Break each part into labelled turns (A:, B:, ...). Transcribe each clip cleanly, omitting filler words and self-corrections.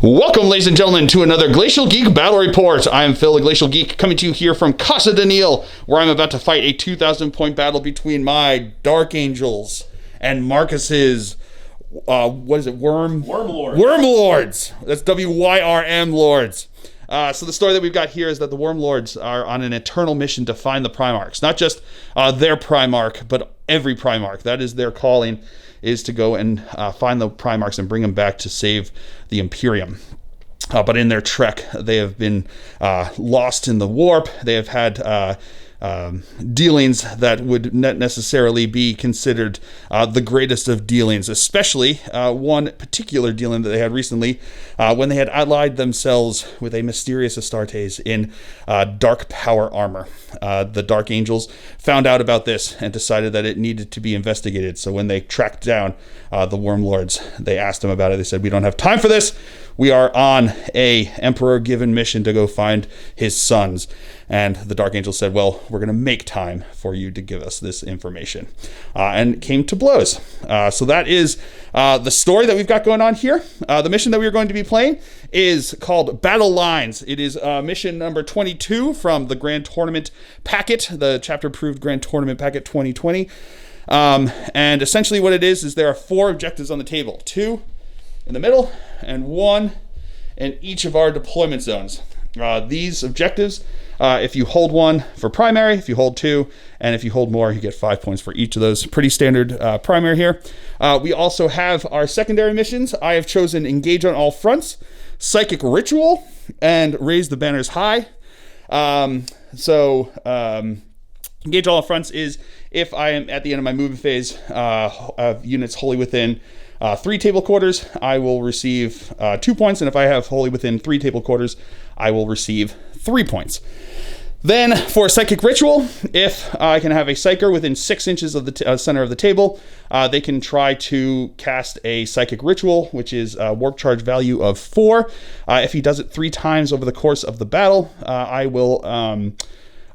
A: Welcome, ladies and gentlemen, to another Glacial Geek Battle Report. I am Phil, the Glacial Geek, coming to you here from Casa Daniel, where I'm about to fight a 2,000-point battle between my Dark Angels and Marcus's, Wyrmlords. Wyrmlords. That's Wyrm Lords. So the story that we've got here is that the Wyrmlords are on an eternal mission to find the Primarchs. Not just their Primarch, but every Primarch. That is their calling, is to go and find the Primarchs and bring them back to save the Imperium. But in their trek, they have been lost in the warp. They have had dealings that would not necessarily be considered the greatest of dealings, especially one particular dealing that they had recently when they had allied themselves with a mysterious Astartes in dark power armor. The Dark Angels found out about this and decided that it needed to be investigated. So when they tracked down the Wyrmlords, they asked them about it. They said, "We don't have time for this. We are on a Emperor-given mission to go find his sons." And the Dark Angel said, "Well, we're going to make time for you to give us this information." And it came to blows. So that is the story that we've got going on here. The mission that we are going to be playing is called Battle Lines. It is mission number 22 from the Grand Tournament Packet, the chapter-approved Grand Tournament Packet 2020. And essentially what it is there are 4 objectives on the table. 2 in the middle and 1 in each of our deployment zones. These objectives, if you hold 1 for primary, if you hold 2, and if you hold more, you get 5 points for each of those. Pretty standard primary here. We also have our secondary missions. I have chosen Engage on All Fronts, Psychic Ritual, and Raise the Banners High. Engage on All Fronts is if I am at the end of my movement phase of units wholly within 3 table quarters, I will receive 2 points, and if I have wholly within 3 table quarters, I will receive 3 points. Then for Psychic Ritual, if I can have a Psyker within 6 inches of the center of the table, they can try to cast a Psychic Ritual, which is a warp charge value of 4. If he does it 3 times over the course of the battle,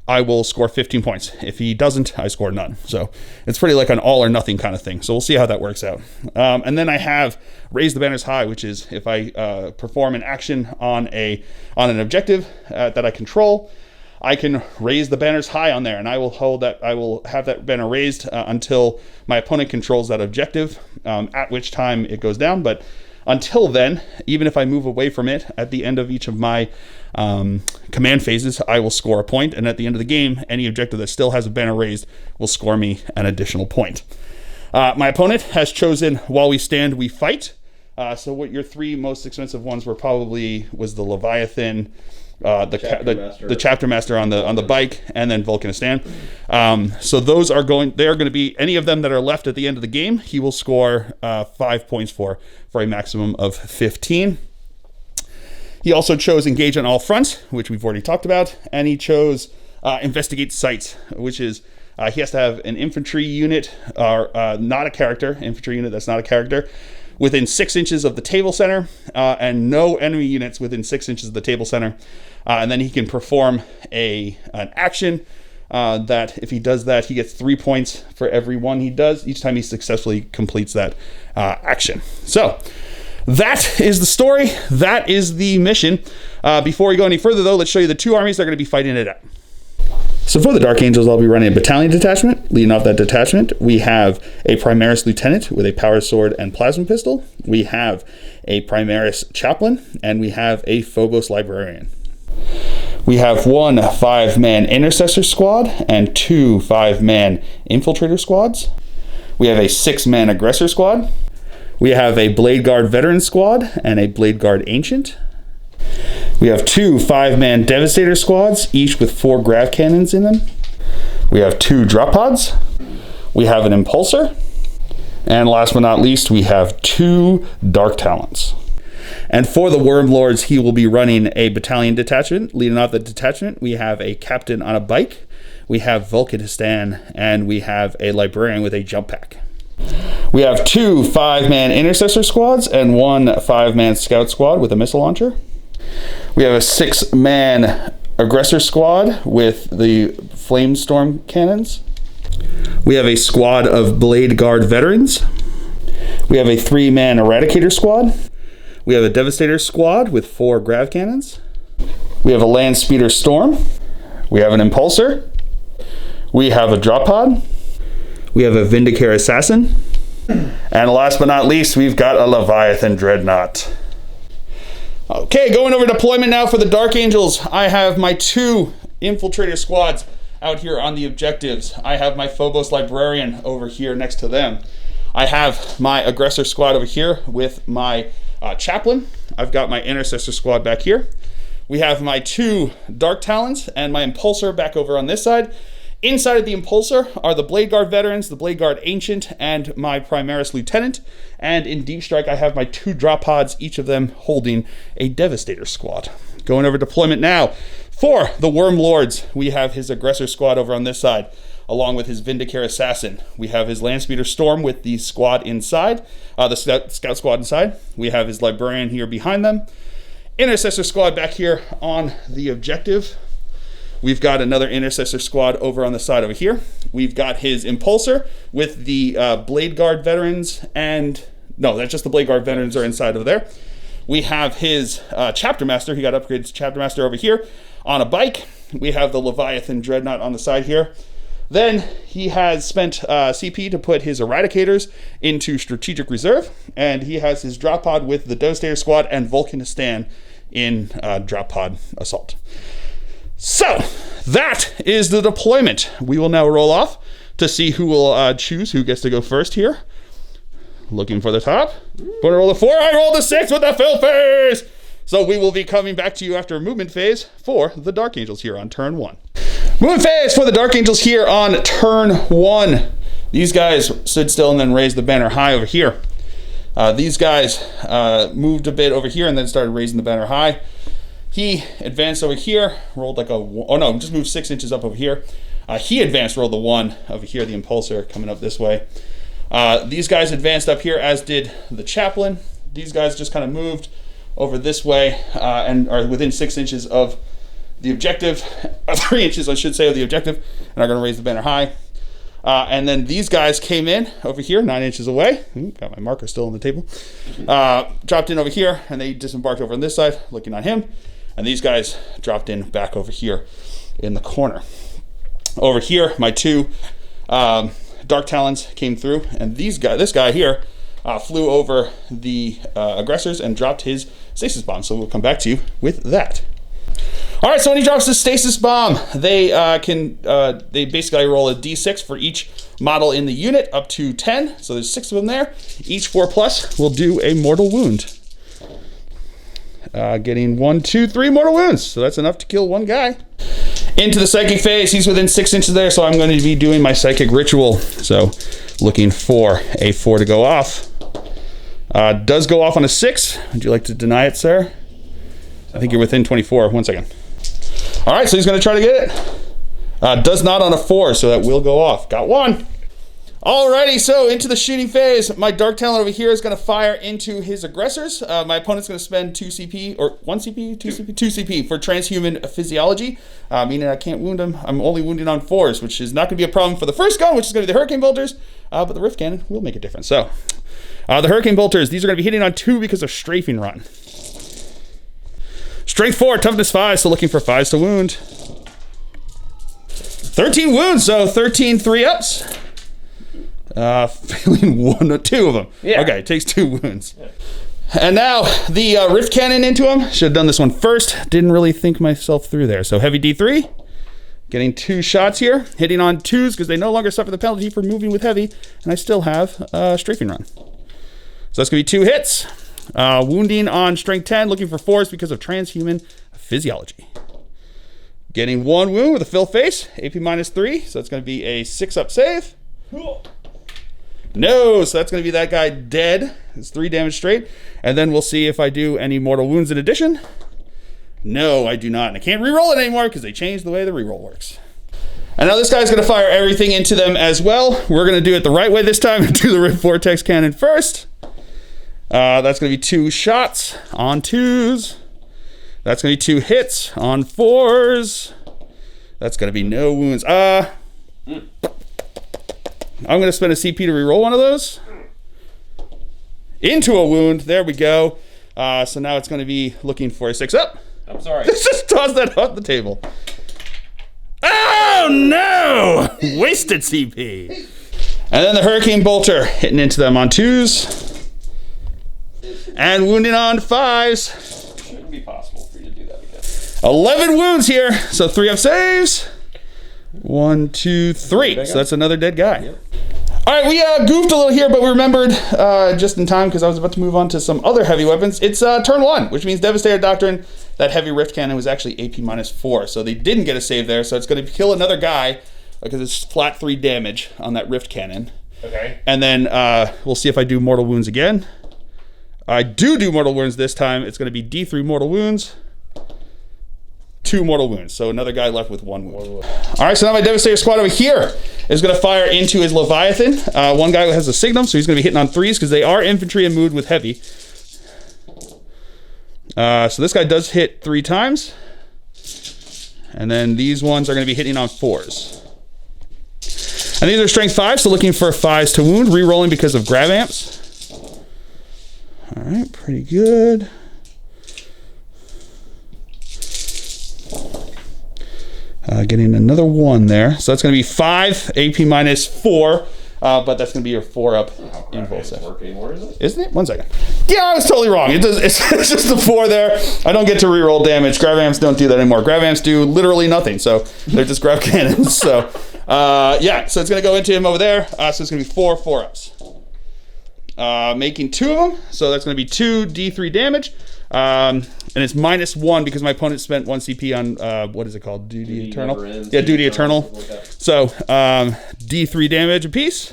A: I will score 15 points. If he doesn't, I score none. So it's pretty like an all or nothing kind of thing. So we'll see how that works out. And then I have Raise the Banners High, which is if I perform an action on an objective that I control, I can raise the banners high on there, and I will hold that. I will have that banner raised until my opponent controls that objective, at which time it goes down. But until then, even if I move away from it at the end of each of my command phases, I will score a point, and at the end of the game, any objective that still has a banner raised will score me an additional point. My opponent has chosen While We Stand, We Fight. So what your 3 most expensive ones was the Leviathan, the Chapter Master on the bike, and then Vulcanistan. So those are going to be any of them that are left at the end of the game. He will score 5 points for a maximum of 15. He also chose Engage on All Fronts, which we've already talked about, and he chose Investigate Sites, which is he has to have an infantry unit, or not a character, infantry unit that's not a character, within 6 inches of the table center, and no enemy units within 6 inches of the table center. And then he can perform an action that if he does that, he gets 3 points for every one he does each time he successfully completes that action. So that is the story. That is the mission. Before we go any further, though, let's show you the 2 armies that are going to be fighting it out. So for the Dark Angels, I'll be running a battalion detachment. Leading off that detachment, we have a Primaris Lieutenant with a power sword and plasma pistol. We have a Primaris Chaplain, and we have a Phobos Librarian. We have 1 5-man Intercessor Squad and 2 5-man Infiltrator Squads. We have a 6-man Aggressor Squad. We have a Blade Guard Veteran Squad and a Blade Guard Ancient. We have 2 5-man Devastator Squads, each with 4 grav cannons in them. We have 2 drop pods. We have an Impulsor. And last but not least, we have 2 Dark Talons. And for the Wyrmlords, he will be running a battalion detachment. Leading off the detachment, we have a captain on a bike. We have Vulcanistan, and we have a librarian with a jump pack. We have 2 5-man Intercessor Squads and 1 5-man Scout Squad with a missile launcher. We have a 6-man Aggressor Squad with the Flamestorm cannons. We have a squad of Blade Guard veterans. We have a 3-man Eradicator Squad. We have a Devastator squad with 4 grav cannons. We have a Land Speeder Storm. We have an Impulsor. We have a Drop Pod. We have a Vindicare Assassin. And last but not least, we've got a Leviathan Dreadnought. Okay, going over deployment now for the Dark Angels. I have my 2 Infiltrator squads out here on the objectives. I have my Phobos Librarian over here next to them. I have my Aggressor squad over here with my Chaplain. I've got my Intercessor squad back here. We have my 2 Dark Talons and my Impulsor back over on this side. Inside of the Impulsor are the Blade Guard Veterans, the Blade Guard Ancient, and my Primaris Lieutenant. And in Deep Strike, I have my 2 Drop Pods, each of them holding a Devastator squad. Going over deployment now. For the Wyrmlords, we have his Aggressor squad over on this side, along with his Vindicare Assassin. We have his Landspeeder Storm with the squad inside, the Scout squad inside. We have his Librarian here behind them. Intercessor squad back here on the objective. We've got another Intercessor squad over on the side over here. We've got his Impulsor with the Blade Guard Veterans and... No, that's just the Blade Guard Veterans are inside of there. We have his Chapter Master. He got upgraded to Chapter Master over here on a bike. We have the Leviathan Dreadnought on the side here. Then he has spent CP to put his Eradicators into Strategic Reserve. And he has his Drop Pod with the Devastator squad and Vulcanistan in Drop Pod Assault. So, that is the deployment. We will now roll off to see who will choose who gets to go first here. Looking for the top. Going to roll a 4. I rolled a 6 with the fill phase. So we will be coming back to you after a movement phase for the Dark Angels here on turn 1. Movement phase for the Dark Angels here on turn 1. These guys stood still and then raised the banner high over here. These guys moved a bit over here and then started raising the banner high. He advanced over here, rolled like a... Oh no, just moved 6 inches up over here. He advanced, rolled the 1 over here, the Impulsor coming up this way. These guys advanced up here, as did the Chaplain. These guys just kind of moved over this way and are within 6 inches of the objective, 3 inches I should say of the objective, and are going to raise the banner high. And then these guys came in over here, 9 inches away. Ooh, got my marker still on the table. Dropped in over here, and they disembarked over on this side, looking on him. And these guys dropped in back over here in the corner. Over here, my 2 Dark Talons came through, and this guy here flew over the aggressors and dropped his stasis bomb. So we'll come back to you with that. All right, so when he drops his stasis bomb, they basically roll a d6 for each model in the unit up to 10. So there's 6 of them there. Each 4+ will do a mortal wound. Getting 1, 2, 3 mortal wounds. So that's enough to kill 1 guy. Into the psychic phase, he's within 6 inches there, so I'm going to be doing my psychic ritual. So looking for a 4 to go off. Does go off on a 6. Would you like to deny it, sir? I think you're within 24. 1 second. All right, so he's going to try to get it. Does not on a 4, so that will go off. Got 1. Alrighty, so into the shooting phase. My Dark Talon over here is going to fire into his aggressors. My opponent's going to spend 2 CP, or 1 CP? 2 CP? 2 CP for transhuman physiology, meaning I can't wound him. I'm only wounding on 4s, which is not going to be a problem for the first gun, which is going to be the Hurricane Bolters, but the Rift Cannon will make a difference. So, the Hurricane Bolters, these are going to be hitting on 2 because of Strafing Run. Strength 4, Toughness 5, so looking for 5s to wound. 13 wounds, so 13 3-ups. Failing 1 or 2 of them. Yeah. Okay, takes 2 wounds. Yeah. And now the Rift Cannon into him. Should have done this one first. Didn't really think myself through there. So heavy D3. Getting 2 shots here. Hitting on 2s because they no longer suffer the penalty for moving with heavy. And I still have Strafing Run. So that's going to be 2 hits. Wounding on Strength 10. Looking for 4s because of transhuman physiology. Getting 1 wound with a fill face. AP -3. So that's going to be a 6-up save. Cool. No, so that's going to be that guy dead. It's 3 damage straight. And then we'll see if I do any mortal wounds in addition. No, I do not. And I can't reroll it anymore because they changed the way the reroll works. And now this guy's going to fire everything into them as well. We're going to do it the right way this time and do the Rift Vortex Cannon first. That's going to be 2 shots on 2s. That's going to be 2 hits on 4s. That's going to be no wounds. I'm going to spend a CP to reroll one of those. Into a wound. There we go. So now it's going to be looking for a 6-up.
B: I'm sorry.
A: Let's just toss that off the table. Oh no! Wasted CP. And then the Hurricane Bolter hitting into them on 2s. And wounding on 5s.
B: Shouldn't be possible for you to do that again.
A: 11 wounds here. So 3-up saves. 1, 2, 3. So that's another dead guy.
B: Yep.
A: All right, we goofed a little here, but we remembered just in time because I was about to move on to some other heavy weapons. It's turn 1, which means Devastator Doctrine. That heavy Rift Cannon was actually AP -4, so they didn't get a save there. So it's going to kill another guy because it's flat 3 damage on that Rift Cannon.
B: Okay.
A: And then we'll see if I do Mortal Wounds again. I do Mortal Wounds this time. It's going to be D3 Mortal Wounds. 2 mortal wounds, so another guy left with 1 wound. All right, so now my Devastator squad over here is going to fire into his Leviathan. One guy has a Signum, so he's going to be hitting on 3s because they are infantry and moved with heavy. So this guy does hit 3 times. And then these ones are going to be hitting on 4s. And these are strength 5, so looking for 5s to wound, re-rolling because of grab amps. All right, pretty good. Getting another 1 there. So that's going to be 5 AP -4, but that's going to be your 4-up info set. Isn't it? 1 second. Yeah, I was totally wrong. It's just the 4 there. I don't get to reroll damage. Grav amps don't do that anymore. Grav amps do literally nothing, so they're just grav cannons. So, yeah, so it's going to go into him over there. So it's going to be 4 4-ups. Making 2 of them, so that's going to be 2 D3 damage. And it's -1 because my opponent spent 1 CP on, what is it called? Duty Eternal? Yeah, Duty Eternal. So, D3 damage apiece.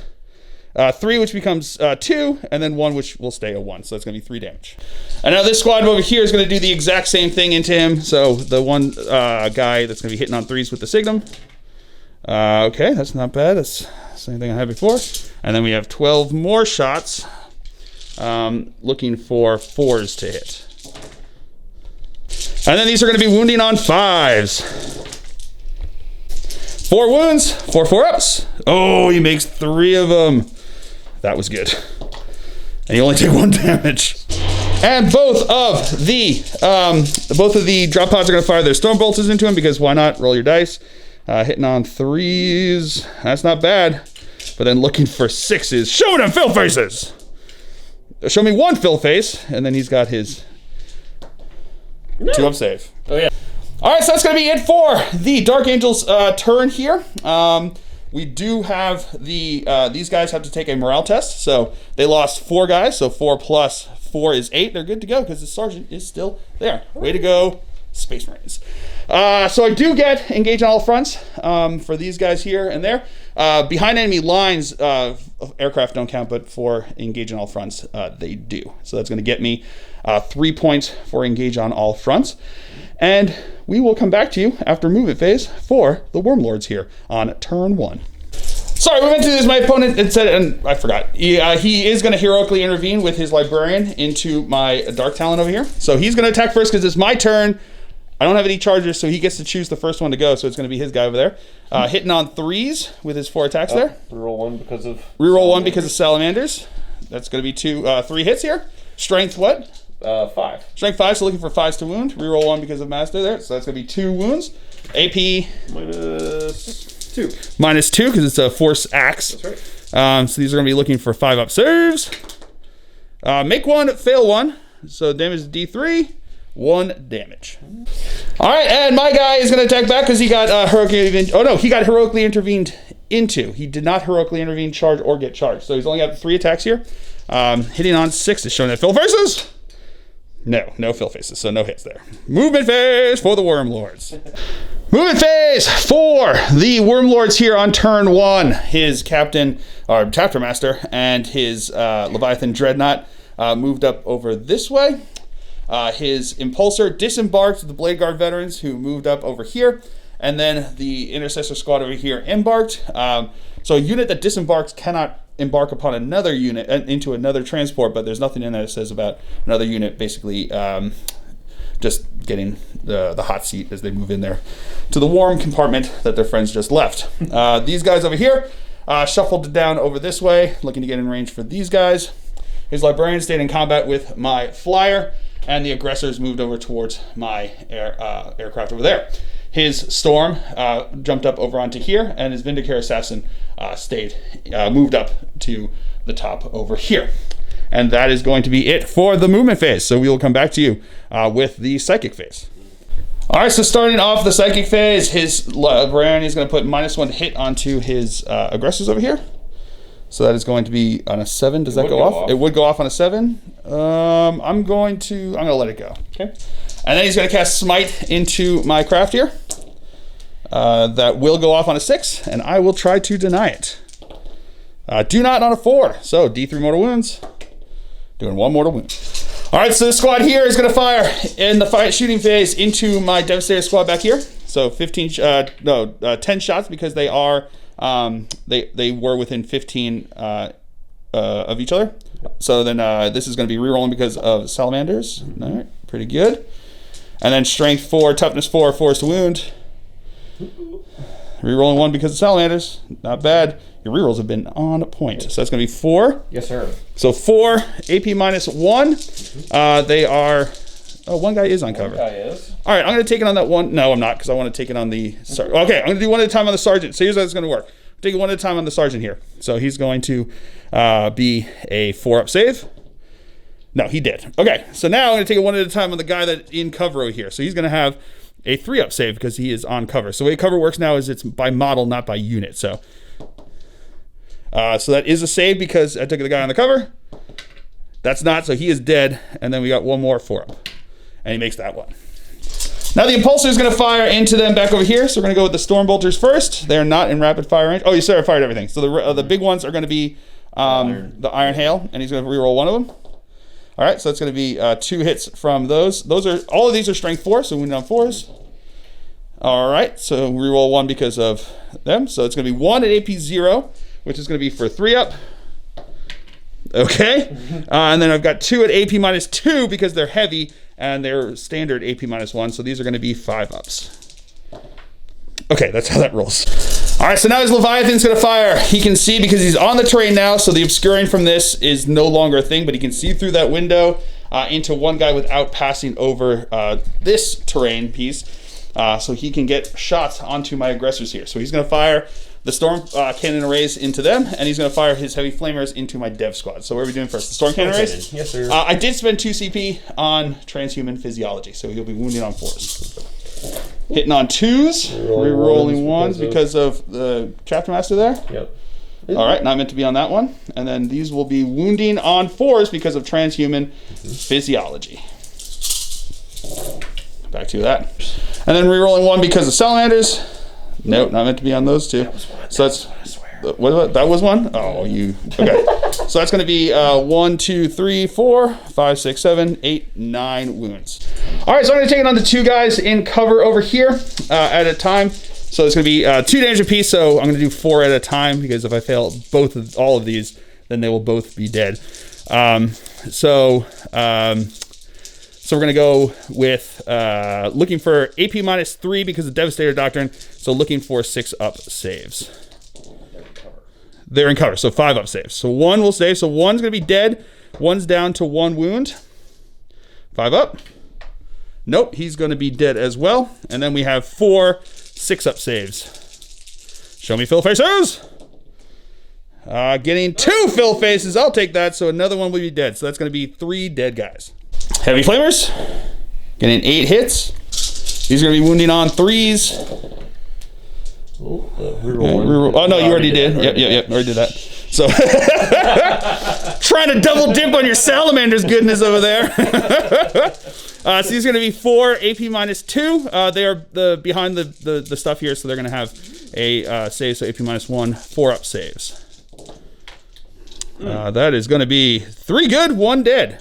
A: 3, which becomes 2, and then 1, which will stay a 1. So that's going to be 3 damage. And now this squad over here is going to do the exact same thing into him. So the one guy that's going to be hitting on 3s with the Signum. Okay, that's not bad. That's the same thing I had before. And then we have 12 more shots. Looking for 4s to hit. And then these are going to be wounding on 5s. 4 wounds, 4 4-ups. Oh, he makes 3 of them. That was good. And you only take 1 damage. And both of the drop pods are going to fire their storm bolters into him because why not? Roll your dice. Hitting on 3s. That's not bad. But then looking for 6s. Showing him fill faces. Show me 1 fill face, and then he's got his 2-up save.
B: Oh yeah.
A: All right, so that's going to be it for the Dark Angels turn here. We do have these guys have to take a morale test. So they lost 4 guys, so 4 plus 4 is 8. They're good to go because the sergeant is still there. Way to go, Space Marines. So I do get engage on all fronts for these guys here and there. Behind enemy lines, aircraft don't count, but for engage on all fronts, they do. So that's going to get me 3 points for engage on all fronts. And we will come back to you after movement phase for the Wyrmlords here on turn 1. Sorry, we went through this. My opponent had said, and I forgot. He is going to heroically intervene with his Librarian into my Dark Talon over here. So he's going to attack first because it's my turn. I don't have any chargers, so he gets to choose the first one to go. So it's going to be his guy over there. Hitting on 3s with his 4 attacks there.
B: Reroll 1 because of...
A: Reroll 1 because of Salamanders. That's going to be 3 hits here. Strength what?
B: 5.
A: Strength 5, so looking for 5s to wound. Reroll 1 because of Master there. So that's going to be 2 wounds. AP...
B: -2.
A: -2 because it's a Force Axe.
B: That's right.
A: So these are going to be looking for 5-up saves. Make 1, fail 1. So damage is D3. 1 damage. All right, and my guy is going to attack back because he got he got heroically intervened into. He did not heroically intervene, charge, or get charged. So he's only got 3 attacks here. Hitting on 6 is showing that fill faces. No fill faces, so no hits there. Movement phase for the Wyrmlords. Movement phase for the Wyrmlords here on turn 1. His captain, or chapter master, and his Leviathan Dreadnought moved up over this way. His Impulsor disembarked the Blade Guard veterans who moved up over here. And then the Intercessor squad over here embarked. So a unit that disembarks cannot embark upon another unit into another transport, but there's nothing in there that says about another unit basically just getting the hot seat as they move in there to the warm compartment that their friends just left. These guys over here shuffled down over this way, looking to get in range for these guys. His Librarian stayed in combat with my Flyer. and the aggressors moved over towards my aircraft over there. His Storm jumped up over onto here, and his Vindicare Assassin moved up to the top over here. And that is going to be it for the movement phase. So we will come back to you with the psychic phase. All right, so starting off the psychic phase, his Librarian is going to put -1 hit onto his aggressors over here. So that is going to be on a 7. Does that go off? It would go off on a 7. I'm going to let it go.
B: Okay.
A: And then he's going to cast Smite into my craft here. That will go off on a 6, and I will try to deny it. Do not on a 4. So D3 mortal wounds. Doing 1 mortal wound. All right, so this squad here is going to fire in the shooting phase into my Devastator squad back here. So 10 shots because they are they were within 15 of each other. So then this is going to be rerolling because of Salamanders. All right, pretty good. And then strength 4, toughness 4, force to wound. Rerolling 1 because of Salamanders. Not bad. Your rerolls have been on point. So that's going to be 4.
B: Yes, sir.
A: So 4, AP -1. They are... Oh, one guy is on cover.
B: One guy is.
A: All right, I'm going to take it on that one. No, I'm not, because I want to take it on the... Okay, I'm going to do one at a time on the Sergeant. So here's how it's going to work. Take it one at a time on the Sergeant here. So he's going to be a 4-up save. No, he did. Okay, so now I'm going to take it one at a time on the guy that's in cover over here. So he's going to have a 3-up save because he is on cover. So the way cover works now is it's by model, not by unit. So that is a save because I took the guy on the cover. That's not, so he is dead. And then we got one more 4-up. And he makes that one. Now the Impulsor is going to fire into them back over here. So we're going to go with the Storm Bolters first. They're not in rapid fire range. Oh, you said I fired everything. So the big ones are going to be the Iron Hail. And he's going to reroll 1 of them. All right, so that's going to be 2 hits from those. All of these are strength 4, so wounded on 4s. All right, so reroll 1 because of them. So it's going to be 1 at AP 0, which is going to be for 3-up. Okay, and then I've got 2 at AP -2 because they're heavy and they're standard AP -1. So these are going to be 5-ups. Okay, that's how that rolls. All right, so now his Leviathan's going to fire. He can see because he's on the terrain now, so the obscuring from this is no longer a thing, but he can see through that window into one guy without passing over this terrain piece. So he can get shots onto my aggressors here. So he's going to fire the Storm Cannon Arrays into them, and he's going to fire his Heavy Flamers into my Dev Squad. So what are we doing first? The Storm Cannon Arrays?
B: Yes, sir.
A: I did spend 2 CP on Transhuman Physiology, so he'll be wounded on 4s. Hitting on 2s, rerolling 1s because of the Chapter Master there.
B: Yep.
A: All right, not meant to be on that one. And then these will be wounding on 4s because of Transhuman Physiology. Back to that. And then rerolling 1 because of Salamanders. Nope, not meant to be on those 2. So that's... What, that was 1? Oh, you... Okay. So that's going to be 1, 2, 3, 4, 5, 6, 7, 8, 9 wounds. All right, so I'm going to take it on to 2 guys in cover over here at a time. So it's going to be 2 damage apiece. So I'm going to do 4 at a time because if I fail all of these, then they will both be dead. So we're going to go with looking for AP -3 because of Devastator Doctrine. So looking for 6-up saves. They're in cover, so 5-up saves. So 1 will save. So 1's going to be dead. 1's down to 1 wound. 5-up. Nope, he's going to be dead as well. And then we have 4 6-up saves. Show me fill faces. Getting 2 fill faces. I'll take that. So another one will be dead. So that's going to be 3 dead guys. Heavy Flamers. Getting 8 hits. These are going to be wounding on 3s. Oh, no, you already did. Yep. Already did that. So, trying to double dip on your Salamander's goodness over there. So these are going to be 4 AP -2. They are behind the stuff here, so they're going to have a save, so AP -1, 4-up saves. That is going to be 3 good, 1 dead.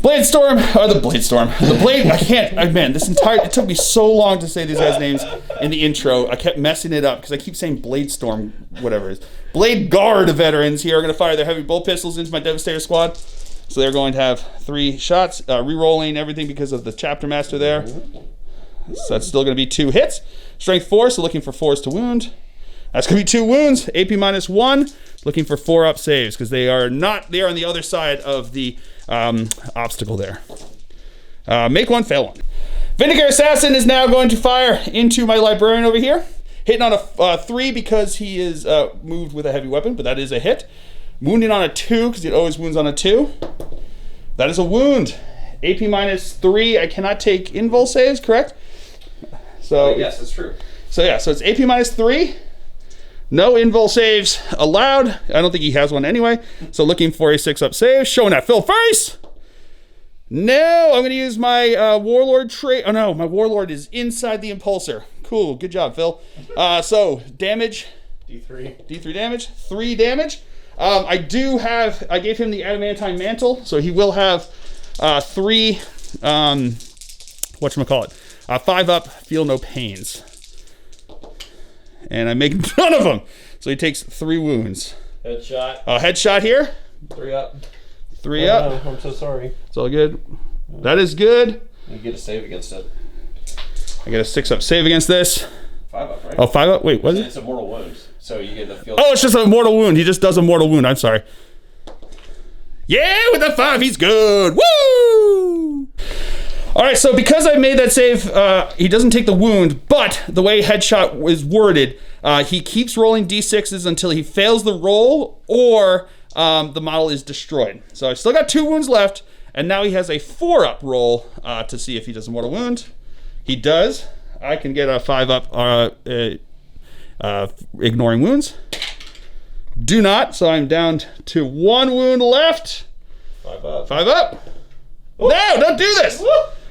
A: Blade Storm, or the Blade Storm. The Blade, it took me so long to say these guys' names in the intro. I kept messing it up because I keep saying Blade Storm, whatever it is. Blade Guard veterans here are going to fire their heavy bolt pistols into my Devastator squad. So they're going to have 3 shots, re-rolling everything because of the Chapter Master there. So that's still going to be 2 hits. Strength 4, so looking for 4s to wound. That's going to be 2 wounds. AP -1, looking for 4-up saves because they are on the other side of the obstacle there. Make one, fail one. Vinegar Assassin is now going to fire into my Librarian over here. Hitting on a 3 because he is moved with a heavy weapon, but that is a hit. Wounding on a 2 because it always wounds on a 2. That is a wound. AP minus 3. I cannot take invul saves, correct? So
B: yes, that's true.
A: So yeah, so it's AP minus 3. No invul saves allowed. I don't think he has one anyway. So looking for a 6-up save. Showing that Phil face. No, I'm going to use my Warlord trait. Oh no, my Warlord is inside the Impulsor. Cool, good job, Phil. So damage. D3 damage. 3 damage. I gave him the Adamantine Mantle, so he will have 3, whatchamacallit, 5-up, feel no pains. And I make none of them. So he takes 3 wounds.
B: Headshot.
A: Headshot here.
B: 3 up.
A: 3 up.
B: No, I'm so sorry.
A: It's all good. That is good.
B: You get a save against it.
A: I get a 6-up save against this.
B: 5 up, right?
A: Oh, 5-up? Wait, what is it?
B: It's a mortal wound, so you get the field.
A: Oh, it's just a mortal wound. He just does a mortal wound. I'm sorry. Yeah, with the 5, he's good. Woo! All right, so because I made that save, he doesn't take the wound, but the way headshot was worded, he keeps rolling d6s until he fails the roll or the model is destroyed. So I still got 2 wounds left, and now he has a 4-up roll to see if he does a mortal wound. He does. I can get a 5-up ignoring wounds. Do not, so I'm down to 1 wound left.
B: 5 up.
A: 5 up. Woo. No, don't do this. Woo.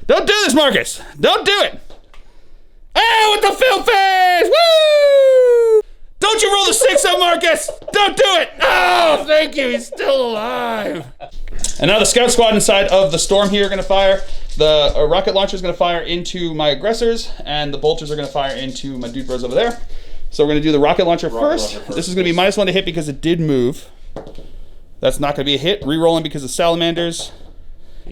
A: Don't do this, Marcus. Don't do it. Oh, with the Phil face. Woo! Don't you roll the 6-up, Marcus. Don't do it. Oh, thank you. He's still alive. And now the scout squad inside of the storm here are going to fire. The rocket launcher is going to fire into my aggressors, and the bolters are going to fire into my dude bros over there. So we're going to do the rocket launcher first. This is going to be -1 to hit because it did move. That's not going to be a hit. Rerolling because of salamanders.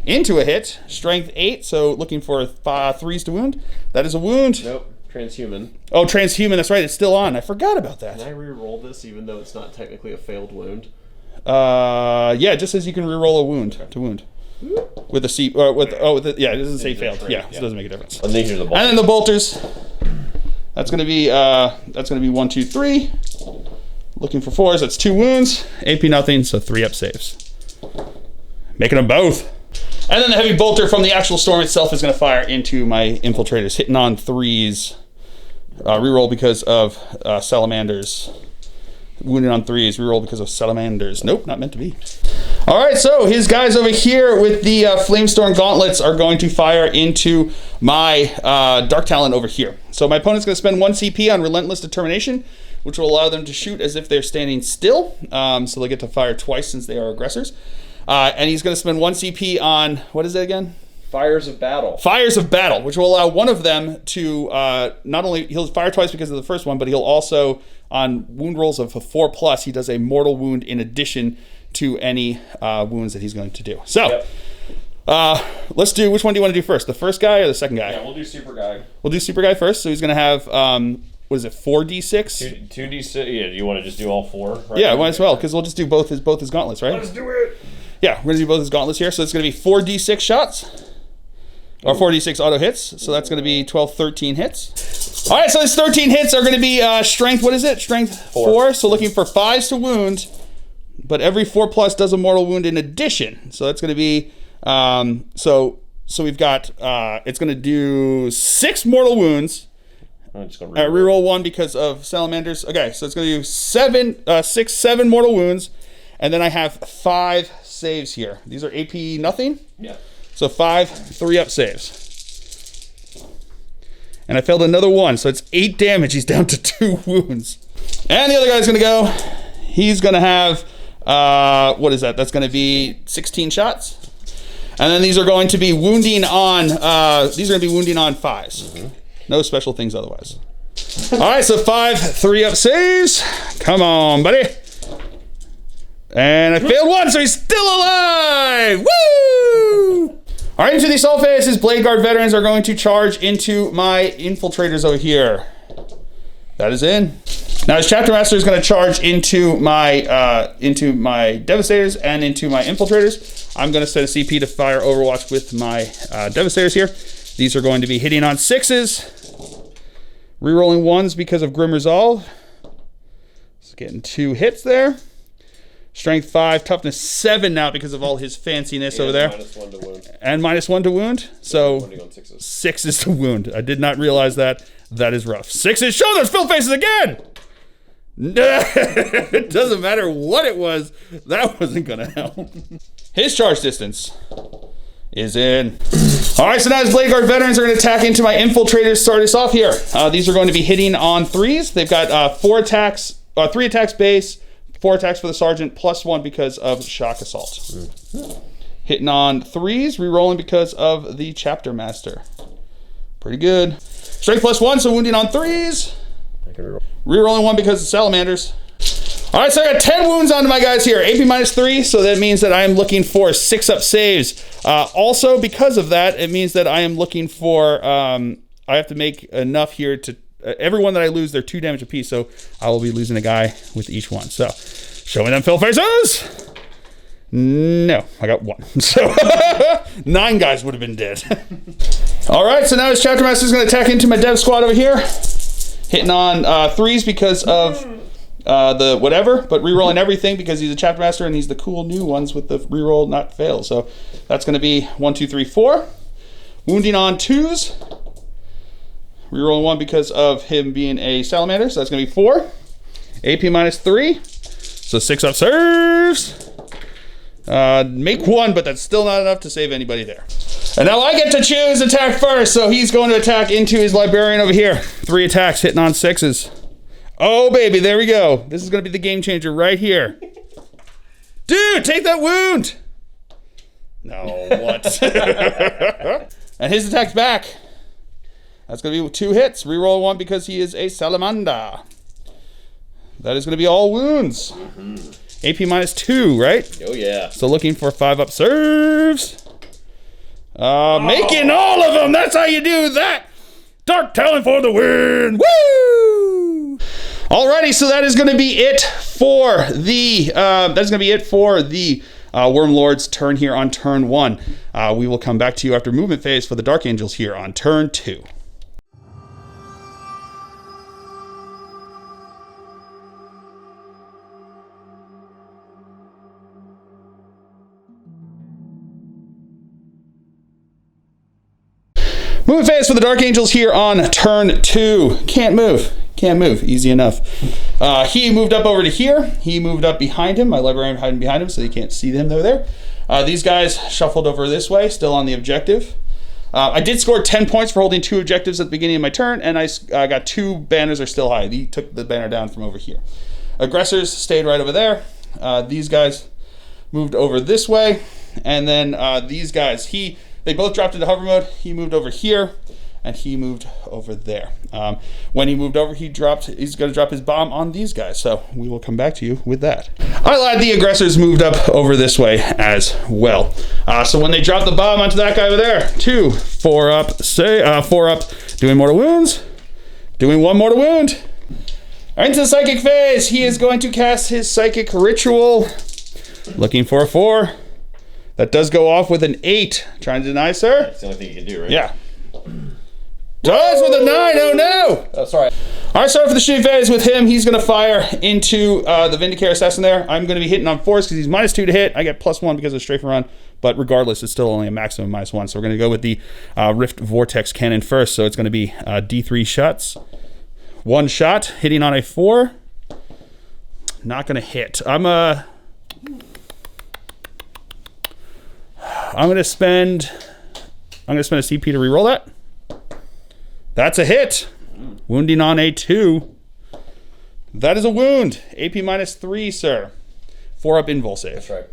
A: Into a hit. Strength 8, so looking for 3s to wound. That is a wound.
B: Nope. Transhuman.
A: Oh, transhuman. That's right. It's still on. I forgot about that.
B: Can I re-roll this even though it's not technically a failed wound?
A: Yeah, it just says you can reroll a wound to wound. With a C, or yeah, it doesn't say failed. Yeah, so it doesn't make a difference.
B: And these are the bolters.
A: And then the bolters. That's gonna be 1, 2, 3. Looking for 4s. That's 2 wounds. AP nothing, so 3-up saves. Making them both. And then the heavy bolter from the actual storm itself is gonna fire into my infiltrators, hitting on 3s. Reroll because of salamanders. Wounded on 3s, reroll because of salamanders. Nope, not meant to be. All right, so his guys over here with the Flamestorm gauntlets are going to fire into my Dark Talon over here. So my opponent's going to spend 1 CP on Relentless Determination, which will allow them to shoot as if they're standing still. So they get to fire twice since they are aggressors. And he's going to spend 1 CP on, what is it again?
B: Fires of Battle.
A: Fires of Battle, which will allow one of them to not only, he'll fire twice because of the first one, but he'll also, on wound rolls of a 4+, he does a mortal wound in addition to any wounds that he's going to do. So, let's do, which one do you want to do first? The first guy or the second guy?
B: Yeah, we'll do Super Guy.
A: We'll do Super Guy first. So he's going to have, what is it, 4d6?
B: 2d6, yeah, do you want to just do all 4? Right,
A: yeah, might as well, because we'll just do both his gauntlets, right?
B: Let's do it!
A: Yeah, we're going to do both his gauntlets here. So it's going to be 4d6 shots. Or 4d6 auto hits, so that's going to be 12, 13 hits. All right, so these 13 hits are going to be strength, what is it? Strength 4. So looking for 5s to wound, but every 4+ does a mortal wound in addition. So that's going to be, so we've got, it's going to do 6 mortal wounds.
B: I'm just going
A: to reroll 1 because of salamanders. Okay, so it's going to do 7 mortal wounds, and then I have 5 saves here. These are AP nothing?
B: Yeah.
A: So 5 3-up saves. And I failed another 1, so it's 8 damage. He's down to 2 wounds. And the other guy's gonna go. He's gonna have, what is that? That's gonna be 16 shots. And then these are going to be wounding on, 5s. No special things otherwise. All right, so 5 3-up saves. Come on, buddy. And I failed 1, so he's still alive! Woo! All right, into the assault phase, his Blade Guard veterans are going to charge into my infiltrators over here. That is in. Now his Chapter Master is going to charge into my Devastators and into my Infiltrators. I'm going to set a CP to fire Overwatch with my Devastators here. These are going to be hitting on 6s, rerolling 1s because of Grim Resolve. It's getting 2 hits there. Strength 5, toughness 7 now because of all his fanciness over there.
B: -1 to wound.
A: And -1 to wound. So
B: Wounding on 6s.
A: 6 to wound. I did not realize that. That is rough. 6 show those fill faces again! It doesn't matter what it was. That wasn't going to help. His charge distance is in. All right, so now his Blade Guard veterans are going to attack into my Infiltrators. Start us off here. These are going to be hitting on 3s. They've got 4 attacks, 3 attacks base, 4 attacks for the Sergeant, +1 because of Shock Assault. Hitting on 3s, rerolling because of the Chapter Master. Pretty good. Strength +1, so wounding on 3s. Rerolling 1 because of Salamanders. All right, so I got 10 wounds onto my guys here. AP -3, so that means that I am looking for 6-up saves. Also, because of that, it means that I am looking for, I have to make enough here to, every one that I lose, they're 2 damage apiece, so I will be losing a guy with each one. So, show me them fill faces. No, I got 1. So, 9 guys would have been dead. All right, so now his Chapter Master is going to attack into my Dev Squad over here. Hitting on 3s because of the whatever, but rerolling everything because he's a Chapter Master and he's the cool new ones with the reroll not fail. So that's going to be 1, 2, 3, 4. Wounding on 2s. Rerolling 1 because of him being a Salamander. So that's going to be 4. AP -3. So 6-up serves. Make 1, but that's still not enough to save anybody there. And now I get to choose attack first, so he's going to attack into his Librarian over here. 3 attacks, hitting on 6s. Oh, baby, there we go. This is going to be the game changer right here. Dude, take that wound! No, what? And his attack's back. That's going to be 2 hits. Reroll 1 because he is a Salamander. That is going to be all wounds. AP -2, right?
B: Oh, yeah.
A: So looking for 5-up serves. Making all of them. That's how you do that. Dark Talon for the win. Woo! Alrighty, so that is going to be it for the Wyrmlords turn here on turn 1. We will come back to you after movement phase for the Dark Angels here on turn 2. Movement phase for the Dark Angels here on turn 2. Can't move. Easy enough. He moved up over to here. He moved up behind him. My Librarian hiding behind him so you can't see them. They're there. These guys shuffled over this way, still on the objective. I did score 10 points for holding 2 objectives at the beginning of my turn, and I got 2 banners are still high. He took the banner down from over here. Aggressors stayed right over there. These guys moved over this way, and then these guys, they both dropped into hover mode. He moved over here, and he moved over there. When he moved over, he's going to drop his bomb on these guys, so we will come back to you with that. I lied, the aggressors moved up over this way as well. So when they drop the bomb onto that guy over there, 2, 4 up, 4 up, doing mortal wounds, doing 1 mortal wound. Into the Psychic phase, he is going to cast his Psychic Ritual, looking for a 4. That does go off with an 8. Trying to deny, sir?
B: That's the only thing you can do, right?
A: Yeah. Does with a 9. Oh, no.
B: Oh, sorry.
A: All right, sorry for the shooting phase with him. He's going to fire into the Vindicator Assassin there. I'm going to be hitting on 4s because he's -2 to hit. I get +1 because of Strafe Run. But regardless, it's still only a maximum -1. So we're going to go with the Rift Vortex Cannon first. So it's going to be D3 shots. 1 shot, hitting on a 4. Not going to hit. I'm going to spend a CP to reroll that. That's a hit. Wounding on a 2. That is a wound. AP -3, sir. 4-up invul save.
B: That's right.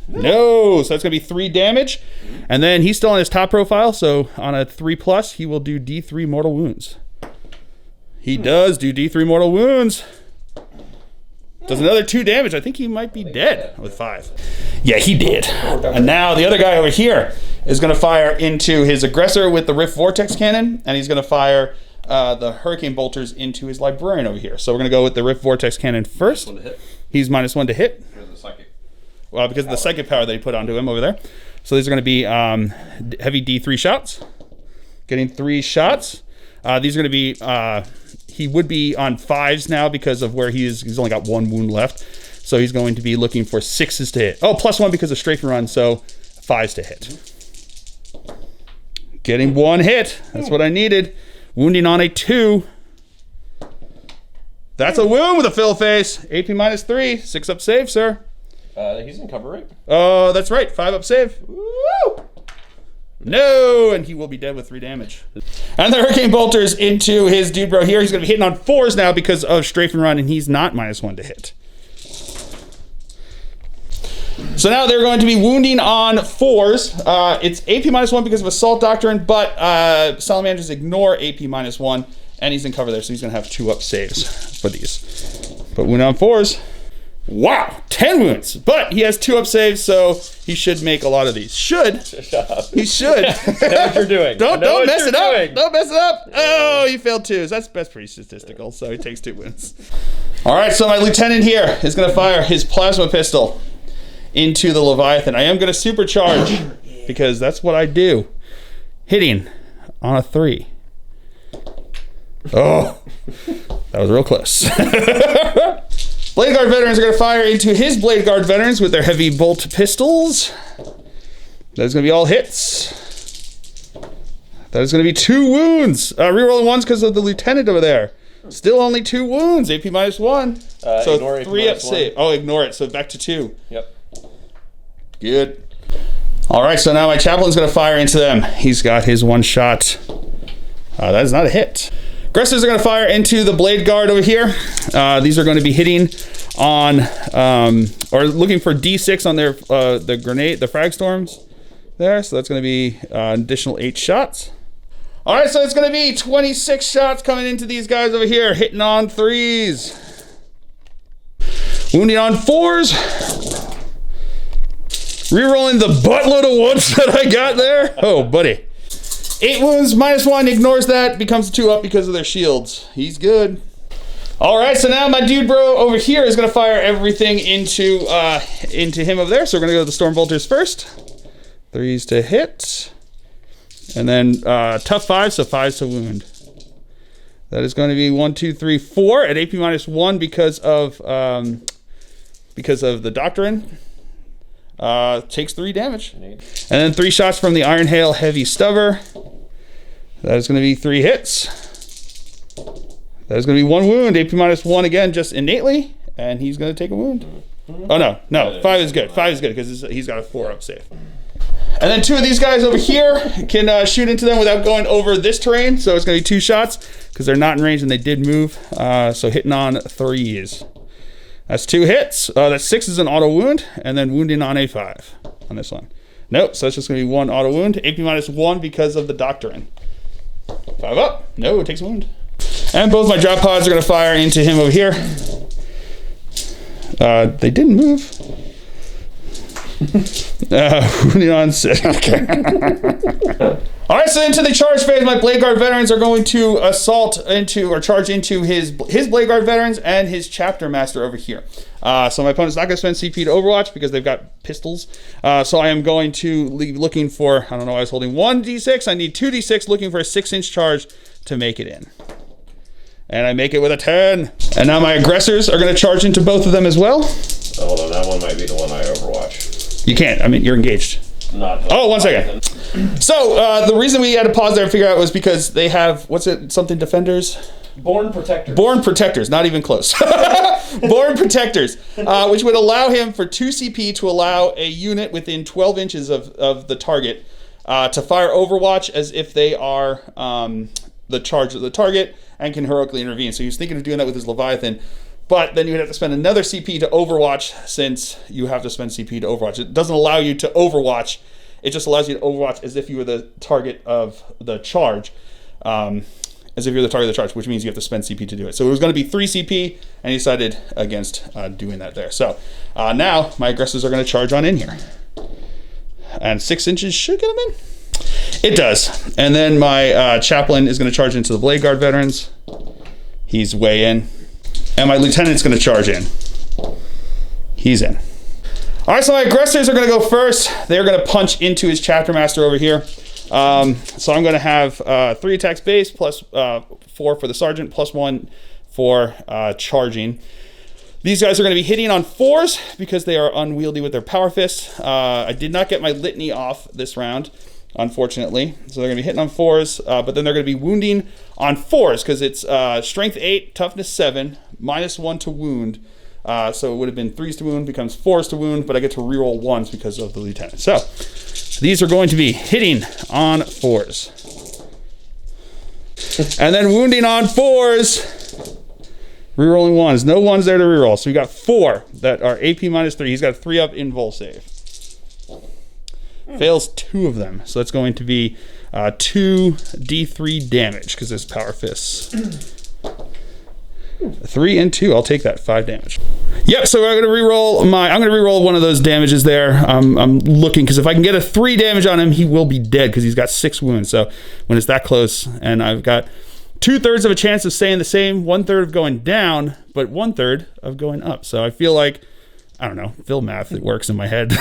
A: No, so that's going to be 3 damage. And then he's still on his top profile, so on a 3+, he will do D3 mortal wounds. He does do D3 mortal wounds. Does another 2 damage. I think he might be dead with 5. Yeah, he did. And now the other guy over here is going to fire into his aggressor with the Rift Vortex Cannon, and he's going to fire the Hurricane Bolters into his Librarian over here. So we're going to go with the Rift Vortex Cannon first.
B: One to hit.
A: He's -1 to hit.
B: Because of the psychic.
A: Well, because of the psychic power that he put onto him over there. So these are going to be heavy D3 shots. Getting 3 shots. These are going to be, he would be on 5s now because of where he is. He's only got 1 wound left. So he's going to be looking for 6s to hit. Oh, +1 because of strafing run, so 5s to hit. Getting 1 hit. That's what I needed. Wounding on a 2. That's a wound with a fill face. AP -3. 6 up save, sir.
B: He's in cover, right?
A: Oh, that's right. 5 up save. Woo! No, and he will be dead with 3 damage. And the Hurricane Bolters into his dude bro here. He's going to be hitting on 4s now because of strafing run, and he's not -1 to hit. So now they're going to be wounding on 4s. It's AP -1 because of Assault Doctrine, but Salamanders ignore AP -1, and he's in cover there, so he's going to have 2 up saves for these. But wound on 4s. Wow, 10 wounds, but he has 2 up saves, so he should make a lot of these. Should.
B: Shut up.
A: He should.
B: I know what you're doing.
A: Don't mess it up. Don't mess it up. Oh, you failed 2s. That's pretty statistical, so he takes 2 wounds. All right, so my lieutenant here is going to fire his plasma pistol into the Leviathan. I am going to supercharge because that's what I do. Hitting on a 3. Oh, that was real close. Blade Guard veterans are going to fire into his Blade Guard veterans with their heavy bolt pistols. That's going to be all hits. That is going to be 2 wounds. Rerolling 1s because of the lieutenant over there. Still only 2 wounds. AP -1. So 3 up save. Oh, ignore it. So back to 2.
B: Yep.
A: Good. All right. So now my chaplain's going to fire into them. He's got his 1 shot. That is not a hit. Aggressors are going to fire into the Blade Guard over here. These are going to be hitting on, or looking for D6 on their the grenade, the frag storms there. So that's going to be an additional 8 shots. All right, so it's going to be 26 shots coming into these guys over here, hitting on 3s. Wounding on 4s. Rerolling the buttload of 1s that I got there. Oh, buddy. 8 wounds, -1, ignores that, becomes 2 up because of their shields. He's good. All right, so now my dude bro over here is going to fire everything into him over there. So we're going to go to the Storm Bolters first. 3s to hit. And then tough 5s, so 5s to wound. That is going to be 1, 2, 3, 4 at AP -1 because of the Doctrine. Takes 3 damage. And then 3 shots from the Iron Hail Heavy Stubber. That is going to be 3 hits. That is going to be 1 wound. AP -1 again, just innately. And he's going to take a wound. Oh, no. 5 is good. 5 is good because he's got a 4 up save. And then 2 of these guys over here can shoot into them without going over this terrain. So it's going to be 2 shots because they're not in range and they did move. So hitting on 3s. That's 2 hits. That's 6 is an auto wound, and then wounding on a 5 on this one. Nope, so that's just going to be 1 auto wound. AP -1 because of the Doctrine. 5 up. No, it takes a wound. And both my drop pods are going to fire into him over here. They didn't move. Wounding on 6. Okay. All right, so into the charge phase, my Blade Guard veterans are going to charge into his Blade Guard veterans and his Chapter Master over here. So my opponent's not going to spend CP to Overwatch because they've got pistols. So I am going to leave looking for, I don't know, I was holding 1d6. I need 2d6 looking for a 6-inch charge to make it in. And I make it with a 10. And now my aggressors are going to charge into both of them as well.
B: Oh, hold on, that one might be the one I Overwatch.
A: You can't. I mean, you're engaged. Oh, 1 second. So the reason we had to pause there and figure out was because they have, something Defenders?
B: Born Protectors.
A: Born Protectors, not even close. Born Protectors, which would allow him for 2 CP to allow a unit within 12 inches of the target to fire Overwatch as if they are the charge of the target and can heroically intervene. So he was thinking of doing that with his Leviathan. But then you would have to spend another CP to Overwatch since you have to spend CP to Overwatch. It doesn't allow you to Overwatch. It just allows you to Overwatch as if you were the target of the charge. As if you're the target of the charge, which means you have to spend CP to do it. So it was going to be 3 CP, and he decided against doing that there. So now my aggressors are going to charge on in here. And 6 inches should get them in. It does. And then my chaplain is going to charge into the Blade Guard veterans. He's way in. And my lieutenant's going to charge in. He's in. All right, so my aggressors are going to go first. They're going to punch into his chapter master over here. So I'm going to have 3 attacks base plus 4 for the sergeant plus 1 for charging. These guys are going to be hitting on 4s because they are unwieldy with their power fists. I did not get my litany off this round, unfortunately. So they're going to be hitting on 4s, but then they're going to be wounding on 4s because it's strength 8, toughness 7, -1 to wound. So it would have been 3s to wound, becomes 4s to wound, but I get to reroll 1s because of the lieutenant. So these are going to be hitting on 4s. And then wounding on 4s, rerolling 1s. No 1s there to reroll. So we got 4 that are AP -3. He's got a 3-up invul save. Fails 2 of them. So that's going to be 2d3 damage because it's power fists. 3 and 2. I'll take that. 5 damage. Yep. So I'm going to reroll one of those damages there. I'm looking because if I can get a 3 damage on him, he will be dead because he's got 6 wounds. So when it's that close, and I've got 2/3 of a chance of staying the same, 1/3 of going down, but 1/3 of going up. So I feel like, I don't know, Phil math. It works in my head.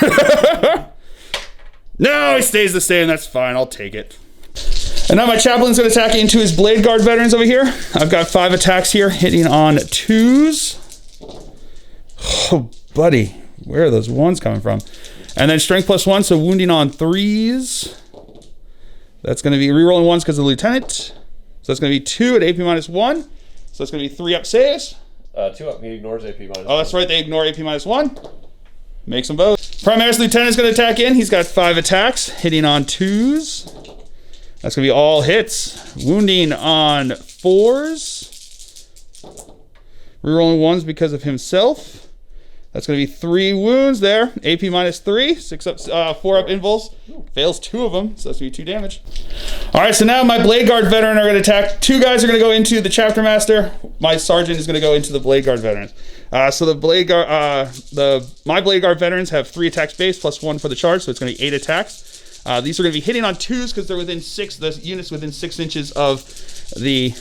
A: No, he stays the same. That's fine. I'll take it. And now my chaplain's going to attack into his Blade Guard veterans over here. I've got 5 attacks here, hitting on 2s. Oh, buddy. Where are those 1s coming from? And then strength +1, so wounding on 3s. That's going to be rerolling 1s because of the lieutenant. So that's going to be 2 at AP -1. So that's going to be 3-up saves.
B: 2 up, he ignores AP -1.
A: Oh, that's right. They ignore AP -1. Makes them both. Primarchs lieutenant is going to attack in. He's got 5 attacks, hitting on 2s. That's going to be all hits. Wounding on 4s. Rerolling 1s because of himself. That's going to be 3 wounds there. AP -3. 4-up invuls. Fails 2 of them, so that's going to be 2 damage. All right, so now my Blade Guard veteran are going to attack. 2 guys are going to go into the chapter master. My sergeant is going to go into the Blade Guard veterans. So the Blade Guard, my Blade Guard veterans have 3 attacks base plus 1 for the charge, so it's going to be 8 attacks. These are going to be hitting on 2s because they're within 6. The units within 6 inches of the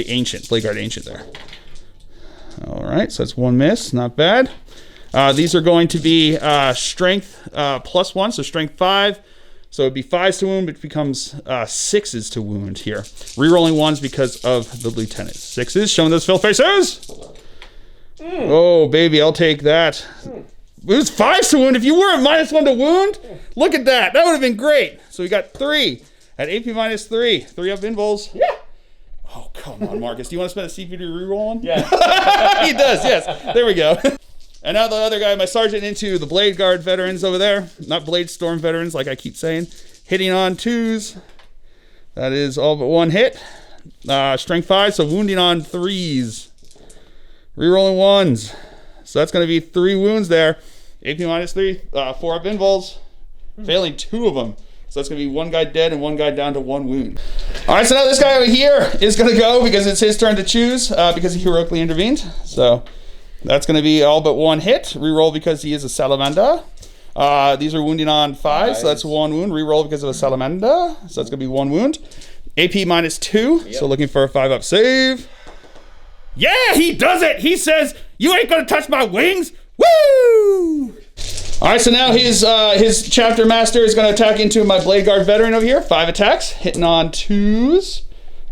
A: ancient Blade Guard ancient there. All right, so that's 1 miss, not bad. These are going to be strength +1, so strength 5. So it'd be 5s to wound, but it becomes 6s to wound here. Rerolling 1s because of the lieutenant. 6s, showing those fill faces. Oh, baby, I'll take that. It was 5s to wound. If you weren't -1 to wound, look at that. That would have been great. So we got 3 at AP -3. 3-up invuls.
B: Yeah.
A: Oh, come on, Marcus. Do you want to spend a CP to reroll one?
B: Yeah.
A: He does, yes. There we go. And now the other guy, my sergeant, into the Blade Guard veterans over there. Not Blade Storm veterans, like I keep saying. Hitting on 2s. That is all but 1 hit. Strength 5, so wounding on 3s. Rerolling 1s. So that's going to be 3 wounds there. AP -3, 4-up invuls. Failing 2 of them. So that's going to be 1 guy dead and 1 guy down to 1 wound. All right, so now this guy over here is going to go because it's his turn to choose because he heroically intervened. So that's going to be all but 1 hit. Reroll because he is a salamander. These are wounding on 5, so that's 1 wound. Reroll because of a salamander. So that's going to be 1 wound. AP -2, so looking for a 5-up save. Yeah, he does it! He says, "You ain't going to touch my wings!" Woo! All right, so now his chapter master is going to attack into my Blade Guard veteran over here. 5 attacks, hitting on 2s.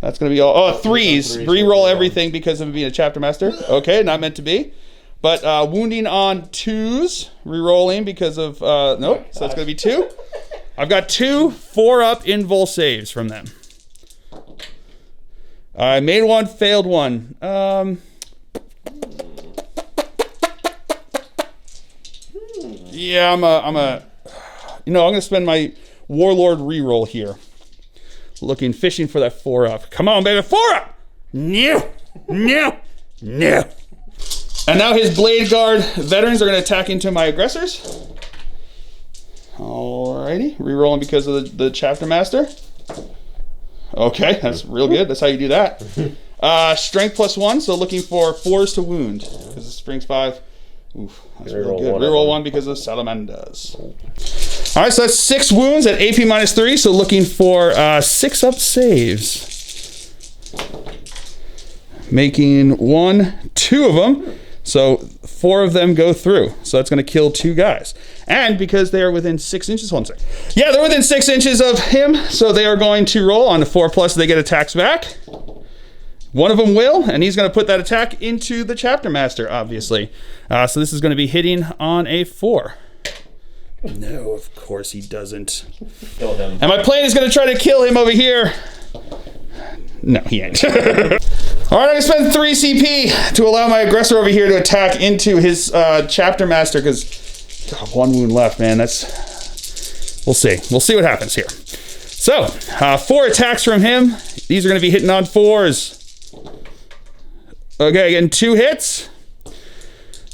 A: That's going to be all 3s. Reroll everything because of him being a chapter master. Okay, not meant to be. But wounding on 2s, rerolling because of nope. So that's going to be 2. I've got 2 4-up invul saves from them. I made 1, failed 1. Yeah, I'm gonna spend my Warlord reroll here. Fishing for that 4-up. Come on, baby, 4-up! No. And now his Blade Guard veterans are gonna attack into my aggressors. Alrighty, rerolling because of the chapter master. Okay, that's real good. That's how you do that. Strength +1, so looking for 4s to wound because the strength 5. Oof, that's really good. Reroll 1 because of salamanders. All All right, so that's 6 wounds at AP -3, so looking for 6 up saves. Making 1, 2 of them, so 4 of them go through. So that's going to kill 2 guys. And because they are within 6 inches, hold on a second. Yeah, they're within 6 inches of him, so they are going to roll on the 4+, they get attacks back. One of them will, and he's going to put that attack into the Chapter Master, obviously. So this is going to be hitting on a 4. No, of course he doesn't.
B: Kill him.
A: And my plan is going to try to kill him over here. No, he ain't. All right, I'm going to spend 3 CP to allow my aggressor over here to attack into his Chapter Master, because 1 wound left, man. That's... We'll see. We'll see what happens here. So, 4 attacks from him. These are going to be hitting on 4s. Okay, again, 2 hits.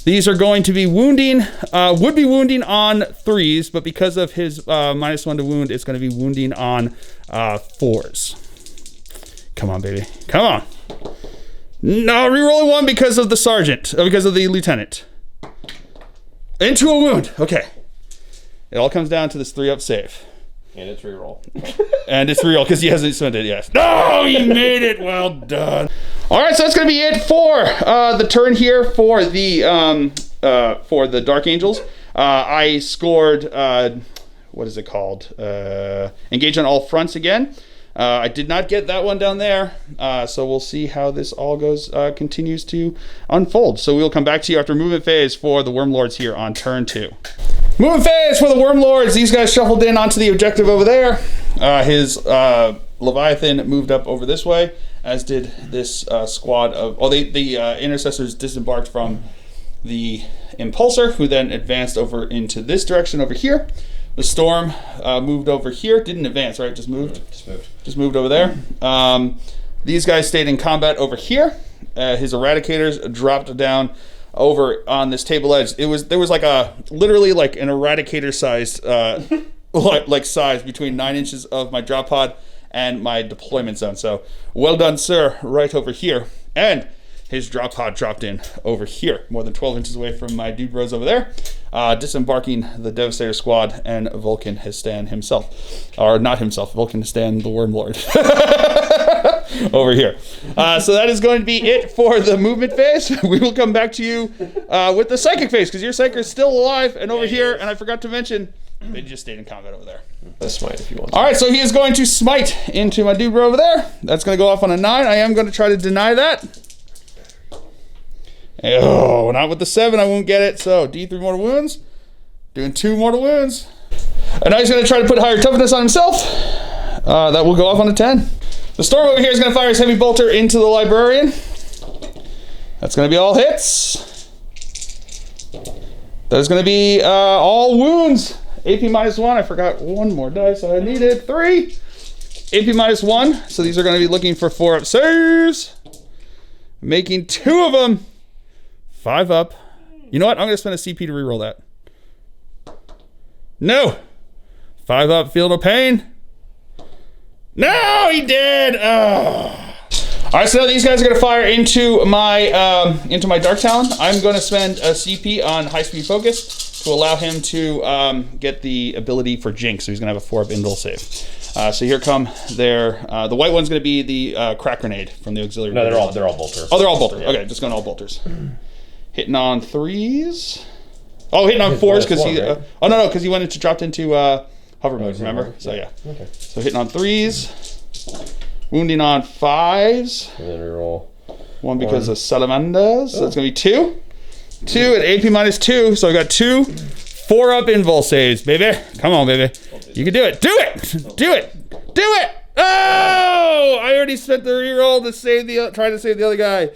A: These are going to be wounding, would be wounding on 3s, but because of his -1 to wound, it's going to be wounding on 4s. Come on, baby. Come on. No, rerolling 1 because of the sergeant, because of the lieutenant. Into a wound. Okay. It all comes down to this 3 up save.
B: And it's reroll.
A: And it's reroll because he hasn't spent it yet. No, he made it. Well done. All right, so that's going to be it for the turn here for the Dark Angels. I scored, what is it called? Engage on all fronts again. I did not get that one down there, so we'll see how this all goes, continues to unfold. So we'll come back to you after movement phase for the Wyrmlords here on turn 2. Movement phase for the Wyrmlords. These guys shuffled in onto the objective over there. His Leviathan moved up over this way, as did this squad of... Oh, the intercessors disembarked from the Impulsor, who then advanced over into this direction over here. The Storm moved over here. Didn't advance, right? Just moved? Just moved over there. These guys stayed in combat over here. His Eradicators dropped down over on this table edge. There was like literally like an Eradicator sized like size between 9 inches of my drop pod and my deployment zone. So well done, sir, right over here. And his drop pod dropped in over here, more than 12 inches away from my dude bros over there, disembarking the Devastator squad, and Vulcan has stand himself. Or not himself, Vulcan has stand the Wyrmlord. Over here. So that is going to be it for the movement phase. We will come back to you with the psychic phase, because your psychic is still alive and over here, and I forgot to mention, they just stayed in combat over there.
B: Smite if you want.
A: All right, so he is going to smite into my dude bro over there. That's going to go off on a 9. I am going to try to deny that. Oh, not with the 7, I won't get it. So D3 mortal wounds, doing 2 mortal wounds. And now he's going to try to put higher toughness on himself. That will go off on a 10. The Storm over here is going to fire his heavy bolter into the Librarian. That's going to be all hits. That is going to be all wounds. AP -1. I forgot 1 more dice. I needed 3. AP -1. So these are going to be looking for 4 up saves. Making 2 of them. 5 up. You know what? I'm going to spend a CP to reroll that. No. 5 up, Field of Pain. No, he did. Oh. All right, so now these guys are going to fire into my Dark Talon. I'm going to spend a CP on High Speed Focus to allow him to get the ability for Jinx. So he's going to have a 4 up invul save. So here come their. The white one's going to be the crack grenade from the auxiliary.
B: No, they're all bolter.
A: Oh, they're all bolter.
B: Yeah.
A: Okay, just going all bolters. Hitting on 3s. Oh, hitting on 4s because he.
B: Right?
A: No, because he dropped into hover mode. Remember? So yeah.
B: Okay.
A: So hitting on 3s, wounding on 5s.
B: And then reroll
A: 1 because of Salamanders. So that's gonna be 2. 2 at AP -2. So I got 2 4 up invul saves, baby. Come on, baby. You can do it. Do it. Do it. Do it. Oh! I already spent the reroll to save try to save the other guy.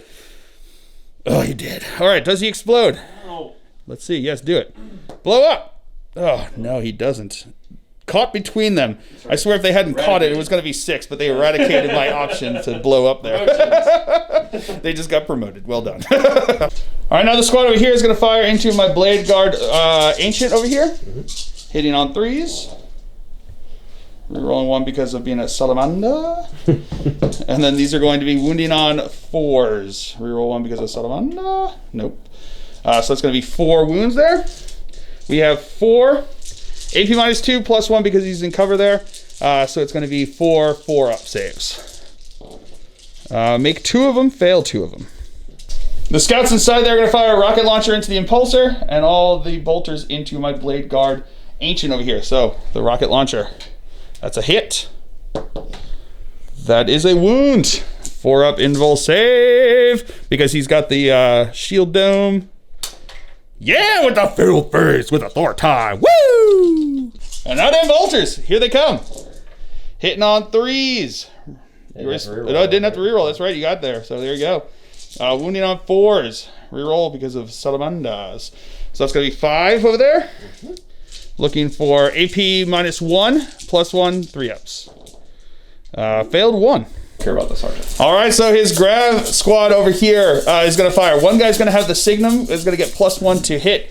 A: Oh, he did. All right, does he explode?
B: No.
A: Let's see. Yes, do it. Blow up. Oh, no, he doesn't. Caught between them. I swear if they hadn't caught it, it was going to be 6, but they eradicated my option to blow up there. They just got promoted. Well done. All right, now the squad over here is going to fire into my Blade Guard Ancient over here. Hitting on 3s. Rerolling 1 because of being a Salamander. And then these are going to be wounding on 4s. Reroll 1 because of Salamander. Nope. So that's going to be 4 wounds there. We have 4 AP -2, +1 because he's in cover there. So it's going to be 4 4-up saves. Make 2 of them, fail 2 of them. The scouts inside there are going to fire a rocket launcher into the impulsor, and all the bolters into my blade guard ancient over here. So the rocket launcher, that's a hit. That is a wound. 4-up invul save because he's got the shield dome. Yeah, with the field face with authority. Woo! And now them bolters, here they come. Hitting on 3s. No, didn't have to reroll. That's right, you got there. So there you go. Wounding on 4s. Reroll because of Salamanders. So that's going to be 5 over there. Looking for AP -1, +1, 3-ups. Failed 1.
B: Care about the sergeant.
A: All right, so his grav squad over here is going to fire. One guy's going to have the signum. Is going to get +1 to hit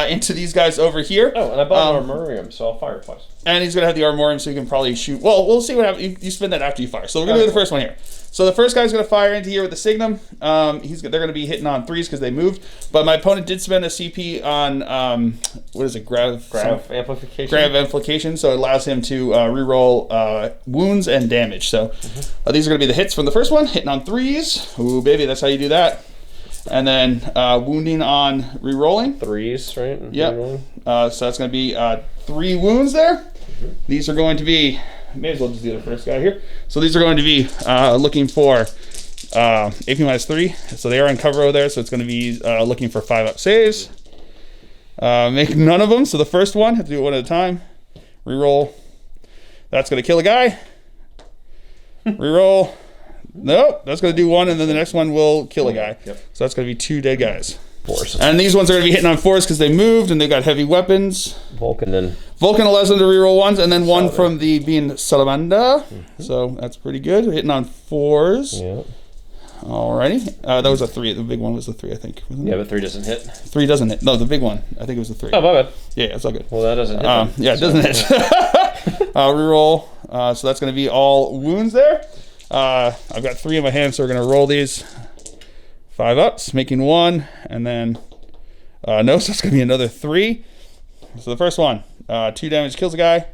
A: into these guys over here.
B: Oh, and I bought an armorium, so I'll fire twice.
A: And he's going to have the armorium, so he can probably shoot. Well, we'll see what happens. You spin that after you fire. So we're going to do the first one here. So the first guy's going to fire into here with the signum. They're going to be hitting on 3s because they moved. But my opponent did spend a CP on, what is it, grav
B: amplification.
A: Grav amplification, so it allows him to reroll wounds and damage. So these are going to be the hits from the first one, hitting on 3s. Ooh, baby, that's how you do that. And then wounding on rerolling.
B: 3s, right?
A: Yep. So that's going to be 3 wounds there. These are going to be, may as well just do the first guy here. So these are going to be looking for AP -3. So they are in cover over there, so it's going to be looking for 5-up saves. Make none of them. So the first one, have to do it one at a time. Reroll. That's going to kill a guy. Reroll. Nope, that's going to do 1, and then the next one will kill a guy.
B: Yep.
A: So that's going to be 2 dead guys.
B: 4s.
A: And these ones are going to be hitting on 4s because they moved and they got heavy weapons.
B: Vulcan
A: allows them to reroll 1s, and then 1 from the being Salamander. So that's pretty good. Hitting on 4s.
B: Yeah.
A: Alrighty. That was a 3. The big one was the 3, I think. Wasn't
B: Yeah,
A: it?
B: but 3 doesn't hit.
A: 3 doesn't hit. No, the big one. I think it was the 3.
B: Oh, my bad.
A: Yeah, it's all good.
B: Well, that doesn't hit.
A: Yeah, it doesn't hit. Reroll. So that's going to be all wounds there. I've got 3 in my hand, so we're going to roll these. 5-ups, making 1, and then no, so it's going to be another 3. So the first one, 2 damage, kills a guy.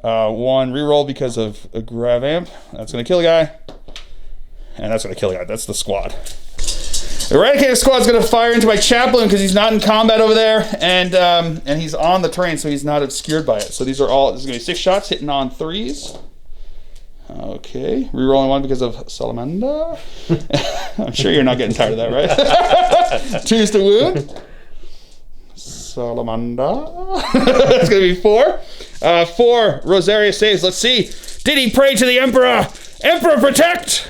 A: 1 reroll because of a grav amp. That's going to kill a guy. And that's going to kill a guy. That's the squad. The Eradicator squad's going to fire into my chaplain because he's not in combat over there, and he's on the terrain, so he's not obscured by it. So these are all, this is going to be 6 shots, hitting on 3s. Okay, rerolling 1 because of Salamander. I'm sure you're not getting tired of that, right? 2s to wound. Salamander. That's going to be 4. 4 Rosaria saves. Let's see. Did he pray to the Emperor? Emperor protect!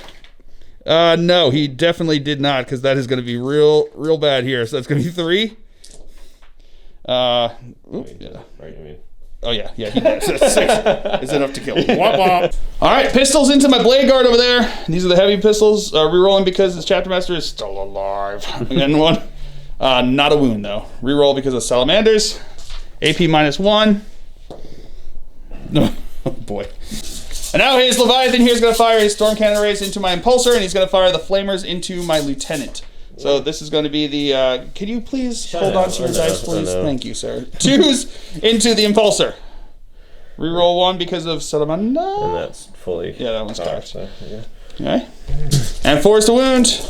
A: No, he definitely did not, because that is going to be real bad here. So that's going to be 3. Oops, yeah.
B: Right, I mean.
A: Oh, yeah, he did. So 6 is enough to kill him. Womp womp. All right, pistols into my blade guard over there. These are the heavy pistols. Rerolling because this chapter master is still alive. Again, 1. Not a wound, though. Reroll because of Salamanders. AP -1. No, oh boy. And now his Leviathan here is going to fire his Storm Cannon Rays into my Impulsor, and he's going to fire the Flamers into my Lieutenant. So this is going to be the, can you please hold on to your dice, please? Thank you, sir. 2s into the Impulsor. Reroll 1 because of Salamander.
B: And that's fully...
A: Yeah, that one's cocked.
B: So, yeah.
A: Okay. And 4s to wound.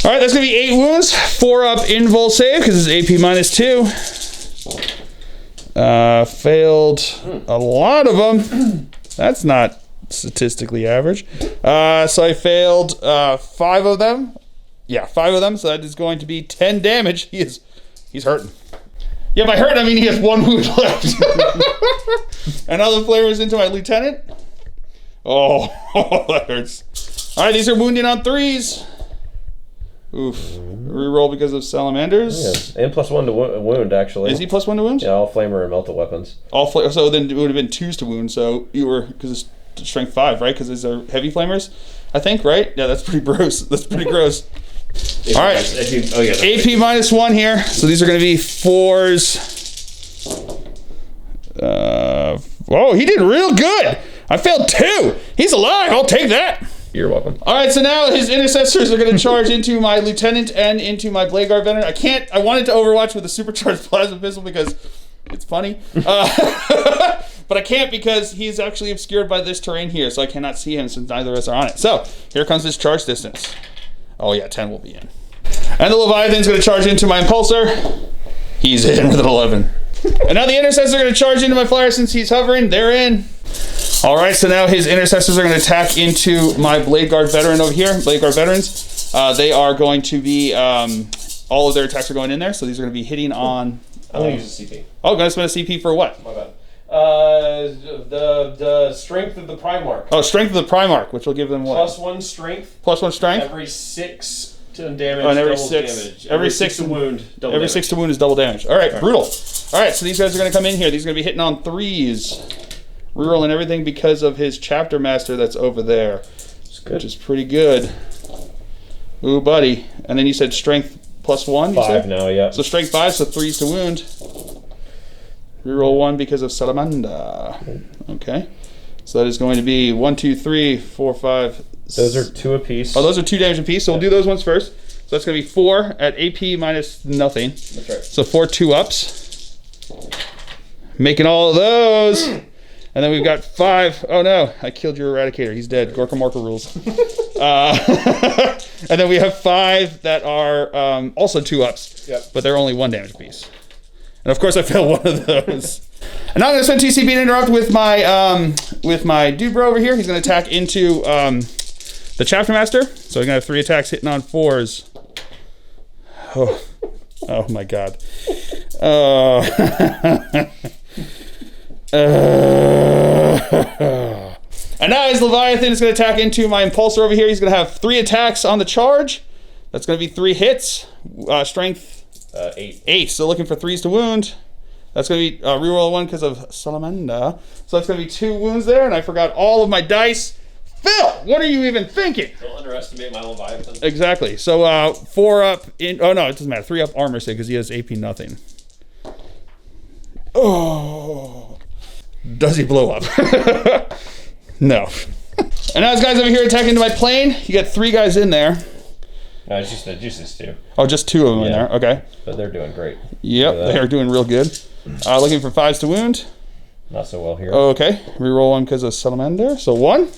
A: All right, that's going to be 8 wounds. 4-up invul save because it's AP -2. Failed a lot of them. That's not statistically average. So I failed 5 of them. Yeah, 5 of them. So that is going to be 10 damage. He's hurting. Yeah, by hurt I mean he has 1 wound left. Another flare is into my Lieutenant. Oh, that hurts. All right, these are wounding on 3s. Oof. Reroll because of Salamanders.
B: Yeah. And +1 to wound, actually.
A: Is he +1 to wound?
B: Yeah, all flamer and melted weapons.
A: So then it would have been 2s to wound. So you were, because it's strength 5, right? Because these are heavy flamers, I think, right? Yeah, that's pretty gross. That's pretty gross. All right. AP -1 here. So these are going to be 4s. Whoa, he did real good. I failed 2. He's alive. I'll take that.
B: You're welcome.
A: All right, so now his intercessors are going to charge into my lieutenant and into my Blade Guard veteran. I wanted to overwatch with a supercharged plasma pistol because it's funny. But I can't because he's actually obscured by this terrain here, so I cannot see him since neither of us are on it. So here comes his charge distance. Oh yeah, 10 will be in. And the Leviathan's going to charge into my Impulsor. He's in with an 11. And now the intercessors are going to charge into my flyer since he's hovering. They're in. All right, so now his intercessors are going to attack into my Blade Guard veteran over here. Blade Guard veterans. They are going to be, all of their attacks are going in there, so these are going to be hitting on...
B: I'm going to use a CP.
A: Oh, going to spend a CP for what?
B: My bad. The strength of the Primarch.
A: Oh, strength of the Primarch, which will give them what?
B: +1 strength.
A: +1 strength?
B: Every 6 to damage,
A: Oh, and
B: double damage. Every 6 to wound, double
A: Every
B: damage.
A: 6 to wound is double damage. All right, brutal. All right, so these guys are going to come in here. These are going to be hitting on 3s. Rerolling everything because of his chapter master that's over there.
B: It's good.
A: Which is pretty good. Ooh, buddy. And then you said strength +1, you
B: 5
A: said?
B: now, yeah.
A: So strength 5, so 3s to wound. Reroll 1 because of Salamander. Okay. So that is going to be 1, 2, 3, 4, 5.
B: Those are 2 apiece.
A: Oh, those are 2 damage apiece. So we'll do those ones first. So that's going to be 4 at AP minus nothing.
B: That's right.
A: So 4 2-ups. Making all of those. And then we've got 5. Oh no, I killed your Eradicator. He's dead. Gorka Morka rules. And then we have 5 that are also 2-ups.
B: Yep.
A: But they're only 1 damage apiece. And of course I failed one of those. And now I'm going to spend TCP to interrupt with my dude bro over here. He's going to attack into the Chapter Master. So we're going to have 3 attacks hitting on 4s. Oh my god. And now his Leviathan is going to attack into my Impulsor over here. He's going to have 3 attacks on the charge. That's going to be 3 hits. Strength
B: 8.
A: 8. So looking for 3s to wound. That's going to be reroll 1 because of Salamander. So that's going to be 2 wounds there. And I forgot all of my dice. Phil, what are you even thinking?
B: Don't underestimate my Leviathan.
A: Exactly. So 4 up in... Oh no, it doesn't matter. 3 up armor save because he has AP nothing. Oh... Does he blow up? No. And now this guy's over here attacking into my plane. You got 3 guys in there.
B: No, it's just these 2.
A: Oh, just 2 of them in
B: Yeah.
A: there. Okay.
B: But they're doing great.
A: Yep, they are doing real good. Looking for 5s to wound.
B: Not so well here.
A: Okay. Reroll 1 because of Salamander. So 1.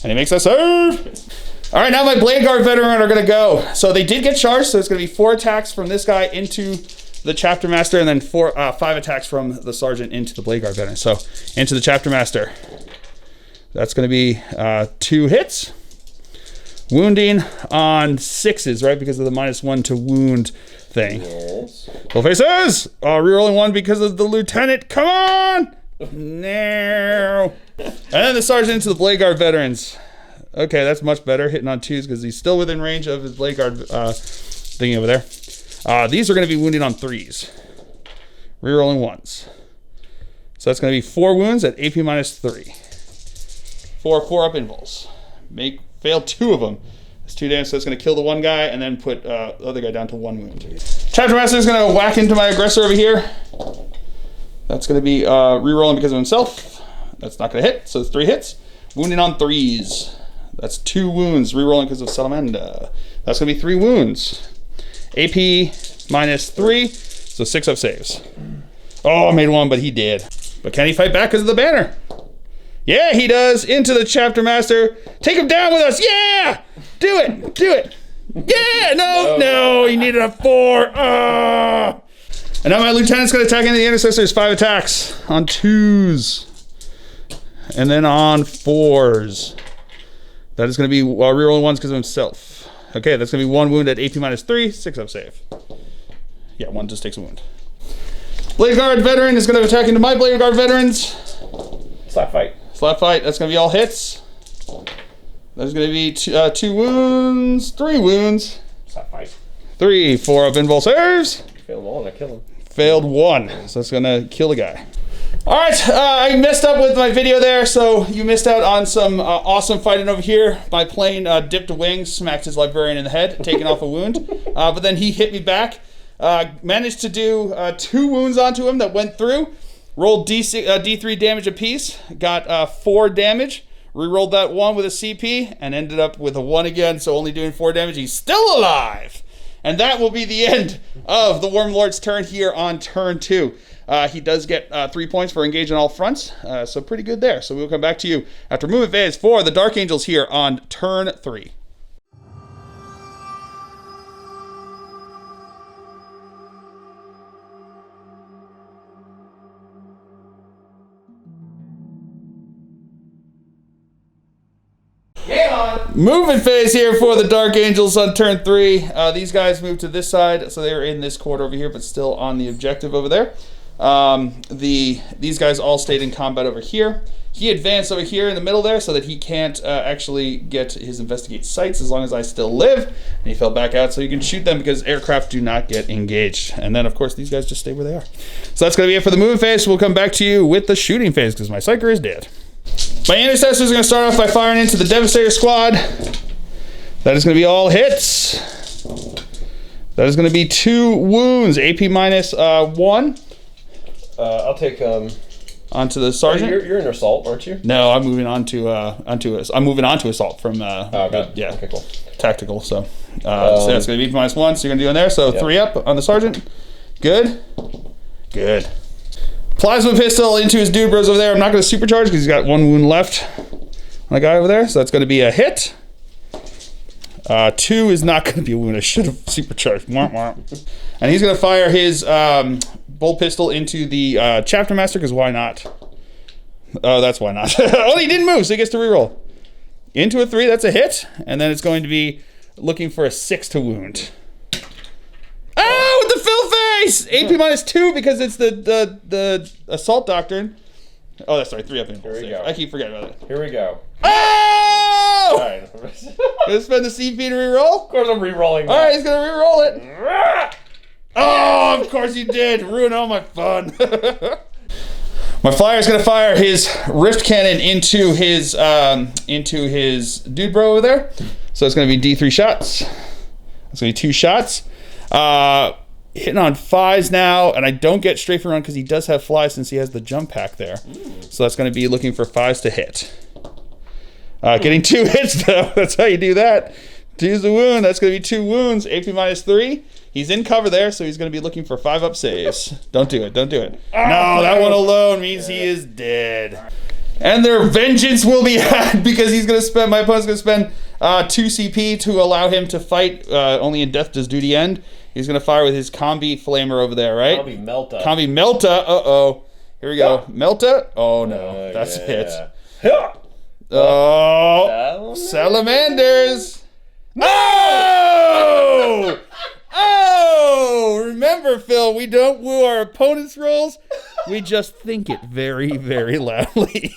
A: And he makes that serve. All right, now my Blade Guard veteran are going to go. So they did get charged, so it's going to be 4 attacks from this guy into the Chapter Master, and then 5 attacks from the Sergeant into the Blade Guard veteran. So into the Chapter Master. That's going to be 2 hits. Wounding on 6s, right? Because of the -1 to wound thing.
B: Yes.
A: Full faces! Rerolling 1 because of the Lieutenant. Come on! No. And then the Sergeant into the Blade Guard veterans. Okay, that's much better. Hitting on 2s because he's still within range of his Blade Guard thingy over there. These are going to be wounding on 3s. Rerolling 1s. So that's going to be 4 wounds at AP minus 3. 4 up invuls. Fail 2 of them. It's 2 damage, so it's going to kill the 1 guy and then put the other guy down to 1 wound. Chapter Master is going to whack into my aggressor over here. That's going to be rerolling because of himself. That's not going to hit, so it's 3 hits. Wounding on 3s. That's 2 wounds. Rerolling because of Salamander. That's going to be 3 wounds. AP minus 3, so 6 up saves. Oh, I made 1, but he did. But can he fight back because of the banner? Yeah, he does. Into the Chapter Master. Take him down with us. Yeah! Do it. Do it. Yeah! No, he needed a 4. And now my Lieutenant's going to attack into the Intercessors. 5 attacks on 2s. And then on 4s. That is going to be rerolling 1s because of himself. Okay, that's going to be 1 wound at AP minus 3. 6 up save. Yeah, 1 just takes a wound. Blade Guard veteran is going to attack into my Blade Guard veterans.
B: Slap fight.
A: Slap fight. That's going to be all hits. There's going to be 2 wounds. 3 wounds.
B: Slap fight.
A: 3. 4 up invul saves.
B: Failed 1, I kill him.
A: Failed 1. So it's going to kill the guy. Alright, I messed up with my video there, so you missed out on some awesome fighting over here. My plane dipped a wing, smacked his librarian in the head, taking off a wound. But then he hit me back. Managed to do 2 wounds onto him that went through. Rolled D3 damage apiece. Got 4 damage. Rerolled that 1 with a CP and ended up with a 1 again, so only doing 4 damage. He's still alive! And that will be the end of the Wyrmlord's turn here on turn 2. He does get 3 points for engage on all fronts, so pretty good there. So we'll come back to you after movement phase for the Dark Angels here on turn 3. Movement phase here for the Dark Angels on turn 3. These guys moved to this side, so they're in this corner over here, but still on the objective over there. These guys all stayed in combat over here. He advanced over here in the middle there so that he can't actually get his investigate sights as long as I still live. And he fell back out, so you can shoot them because aircraft do not get engaged. And then, of course, these guys just stay where they are. So that's going to be it for the movement phase. We'll come back to you with the shooting phase because my Psyker is dead. My intercessor is going to start off by firing into the Devastator squad. That is going to be all hits. That is going to be 2 wounds, AP minus 1.
B: I'll take
A: onto the sergeant.
B: You're in assault, aren't you?
A: No, I'm moving on to I'm moving on to assault from
B: okay.
A: Yeah,
B: okay, cool.
A: Tactical. So that's going to be AP minus 1. So you're going to do in there. So 3 up on the sergeant. Good. Plasma pistol into his dude bros over there. I'm not going to supercharge because he's got 1 wound left on the guy over there. So that's going to be a hit. 2 is not going to be a wound. I should have supercharged. And he's going to fire his bolt pistol into the chapter master because why not? Oh, that's why not. Oh, he didn't move, so he gets to reroll. Into a 3, that's a hit. And then it's going to be looking for a 6 to wound. Oh, with the fill face! AP minus 2 because it's the assault doctrine. Oh, that's right, 3 up in.
B: Here we go.
A: I keep forgetting about it.
B: Here we go.
A: Oh!
B: Alright.
A: Gonna spend the CP to reroll?
B: Of course I'm re-rolling that.
A: Alright, he's gonna reroll it. Oh, of course you did. Ruin all my fun. My flyer's gonna fire his rift cannon into his dude bro over there. So it's gonna be D3 shots. It's gonna be 2 shots. Hitting on 5s now, and I don't get strafe run because he does have fly since he has the jump pack there. So that's going to be looking for 5s to hit. Getting 2 hits though. That's how you do that. 2's the wound. That's going to be 2 wounds. AP minus 3. He's in cover there, so he's going to be looking for 5 up saves. Don't do it. No, that one alone means he is dead. And their vengeance will be had because he's going to spend. My opponent's going to spend 2 CP to allow him to fight. Only in death does duty end. He's going to fire with his Combi Flamer over there, right?
B: Combi Melta.
A: Combi Melta. Uh-oh. Here we go. Melta. Oh, no. That's a hit. Oh. Salamanders. No! Oh! Remember, Phil, we don't woo our opponent's rolls. We just think it very, very loudly.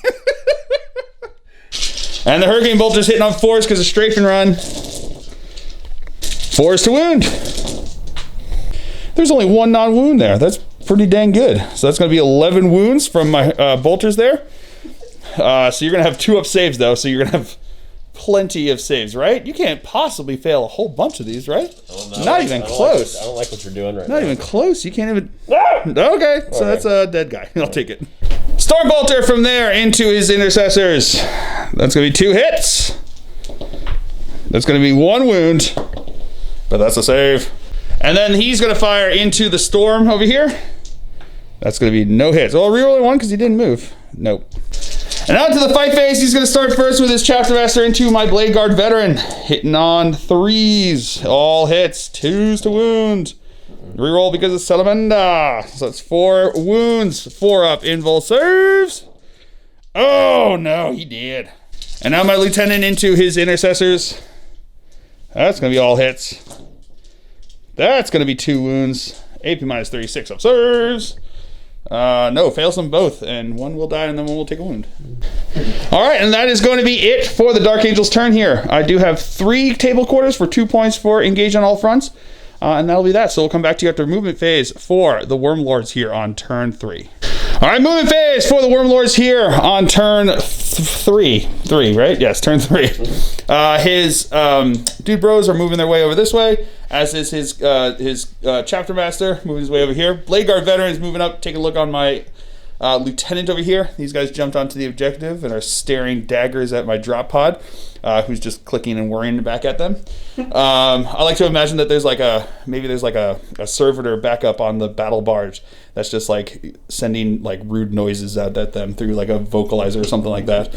A: And the Hurricane Bolter's hitting on 4s because of strafe and run. 4s to wound. There's only 1 non-wound there. That's pretty dang good. So that's going to be 11 wounds from my bolters there. So you're going to have 2 up saves, though. So you're going to have plenty of saves, right? You can't possibly fail a whole bunch of these, right? Not even close.
B: I don't like what you're doing right now.
A: Not even close. You can't even... Okay, so that's a dead guy. I'll take it. Storm Bolter from there into his intercessors. That's going to be 2 hits. That's going to be 1 wound. But that's a save. And then he's going to fire into the storm over here. That's going to be no hits. Well, rerolling 1 because he didn't move. Nope. And out to the fight phase. He's going to start first with his chapter master into my Blade Guard veteran. Hitting on 3s. All hits. 2s to wound. Reroll because of Salamander. So that's 4 wounds. 4 up. Invul serves. Oh, no, he did. And now my lieutenant into his intercessors. That's going to be all hits. That's going to be 2 wounds. AP minus 3, 6 up serves. No, fails them both. And 1 will die and then 1 will take a wound. Alright, and that is going to be it for the Dark Angel's turn here. I do have 3 table quarters for 2 points for engage on all fronts. And that'll be that. So we'll come back to you after movement phase for the Wyrmlords here on turn 3. Alright, movement phase for the Wyrmlords here on turn 3. 3, right? Yes, turn 3. His dude bros are moving their way over this way, as is his chapter master moving his way over here. Blade Guard veteran is moving up, taking a look on my Lieutenant over here. These guys jumped onto the objective and are staring daggers at my drop pod, who's just clicking and whirring back at them. I like to imagine that there's like a servitor backup on the battle barge that's just like sending like rude noises out at them through like a vocalizer or something like that.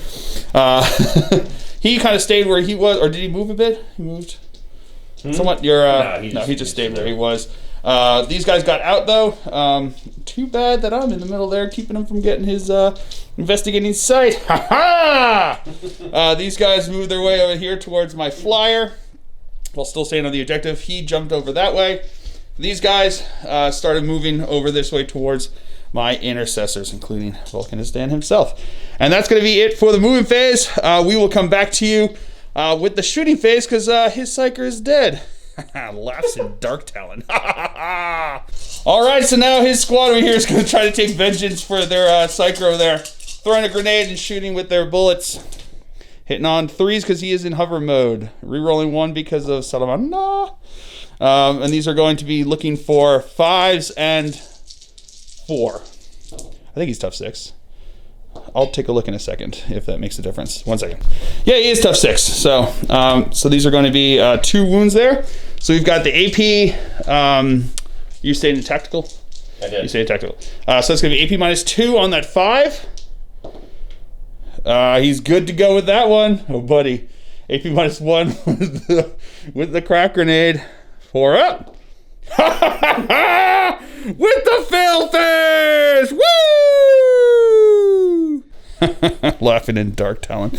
A: He kind of stayed where he was, or did he move a bit? He moved somewhat. He just stayed where he was. These guys got out though. Too bad that I'm in the middle there, keeping him from getting his investigating site. Ha ha! These guys moved their way over here towards my flyer, while still staying on the objective. He jumped over that way. These guys started moving over this way towards my intercessors, including Volcanistan himself. And that's going to be it for the moving phase. We will come back to you with the shooting phase because his psyker is dead. Laughs in Dark Talon. All right, so now his squad over here is going to try to take vengeance for their psyker over there. Throwing a grenade and shooting with their bullets. Hitting on 3s because he is in hover mode. Rerolling 1 because of Salamanders. And these are going to be looking for 5s and 4. I think he's tough 6. I'll take a look in a second if that makes a difference. 1 second. Yeah, he is tough 6. So so these are going to be 2 wounds there. So we've got the AP. You stayed in tactical?
B: I did.
A: You stayed in tactical. So it's going to be AP -2 on that 5. He's good to go with that one. Oh, buddy. AP -1 with the crack grenade. 4 up. With the fail phase! Woo! Laughing in Dark Talon.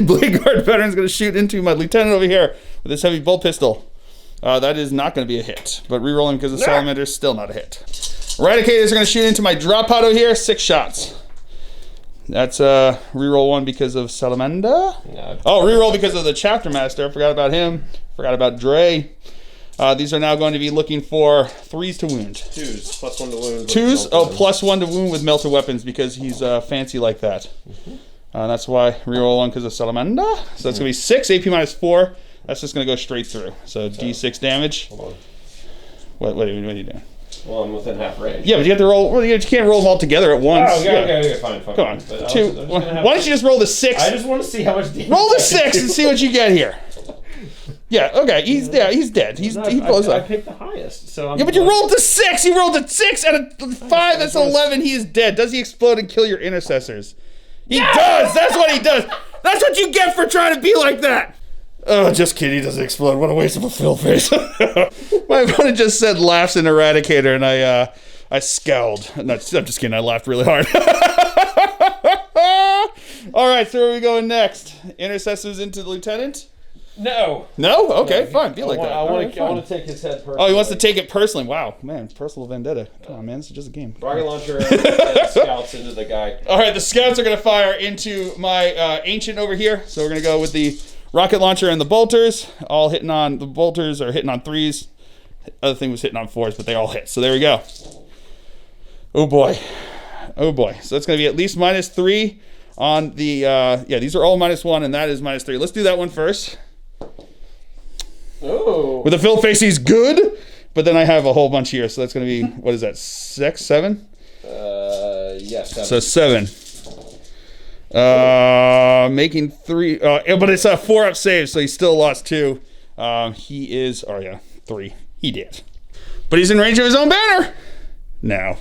A: Blade Guard veteran's going to shoot into my lieutenant over here with this heavy bolt pistol. That is not going to be a hit, but rerolling because of Salamanders, still not a hit. Eradicators are going to shoot into my drop pod over here, 6 shots. That's reroll 1 because of Salamander.
B: No.
A: Oh, reroll because of the Chapter Master. I forgot about him. Forgot about Dre. These are now going to be looking for 3s to wound.
B: 2s, +1 to wound.
A: 2s? Oh, +1 to wound with melted weapons because he's fancy like that. That's why reroll 1 because of Salamander. So that's going to be 6, AP -4. That's just going to go straight through. So D6 damage.
B: Hold on.
A: What are you doing?
B: Well, I'm within half range.
A: Yeah, but you have to roll. Well, you can't roll them all together at once.
B: Oh, okay, fine.
A: Come on.
B: But
A: 2. Why don't you just roll the 6?
B: I just want to see how much damage.
A: Roll the 6 and see what you get here. Yeah, okay, he's dead. He blows
B: I
A: up.
B: picked the highest, so I'm...
A: Yeah, but you rolled the 6! You rolled a 6 and a 5, that's 11, he is dead. Does he explode and kill your intercessors? He does! That's what he does! That's what you get for trying to be like that! Oh, just kidding, he doesn't explode. What a waste of a fill face. My opponent just said laughs in Eradicator and I scowled. No, I'm just kidding, I laughed really hard. Alright, so where are we going next? Intercessors into the lieutenant?
B: No.
A: No? Okay, fine. Be like that.
B: I want to take his head personally.
A: Oh, he wants to take it personally. Wow, man, personal vendetta. Come on, man, this is just a game.
B: Rocket launcher and scouts into the guy.
A: All right, the scouts are going to fire into my ancient over here. So we're going to go with the rocket launcher and the bolters. All hitting on, the bolters are hitting on 3s. The other thing was hitting on 4s, but they all hit. So there we go. Oh, boy. Oh, boy. So that's going to be at least -3 on the, yeah, these are all -1, and that is -3. Let's do that one first.
B: Oh.
A: With a fill face, he's good, but then I have a whole bunch here, so that's going to be, what is that, 6, 7?
B: Yes. 7.
A: So 7. Making 3, but it's a 4-up save, so he still lost 2. He is, 3. He did. But he's in range of his own banner. Now.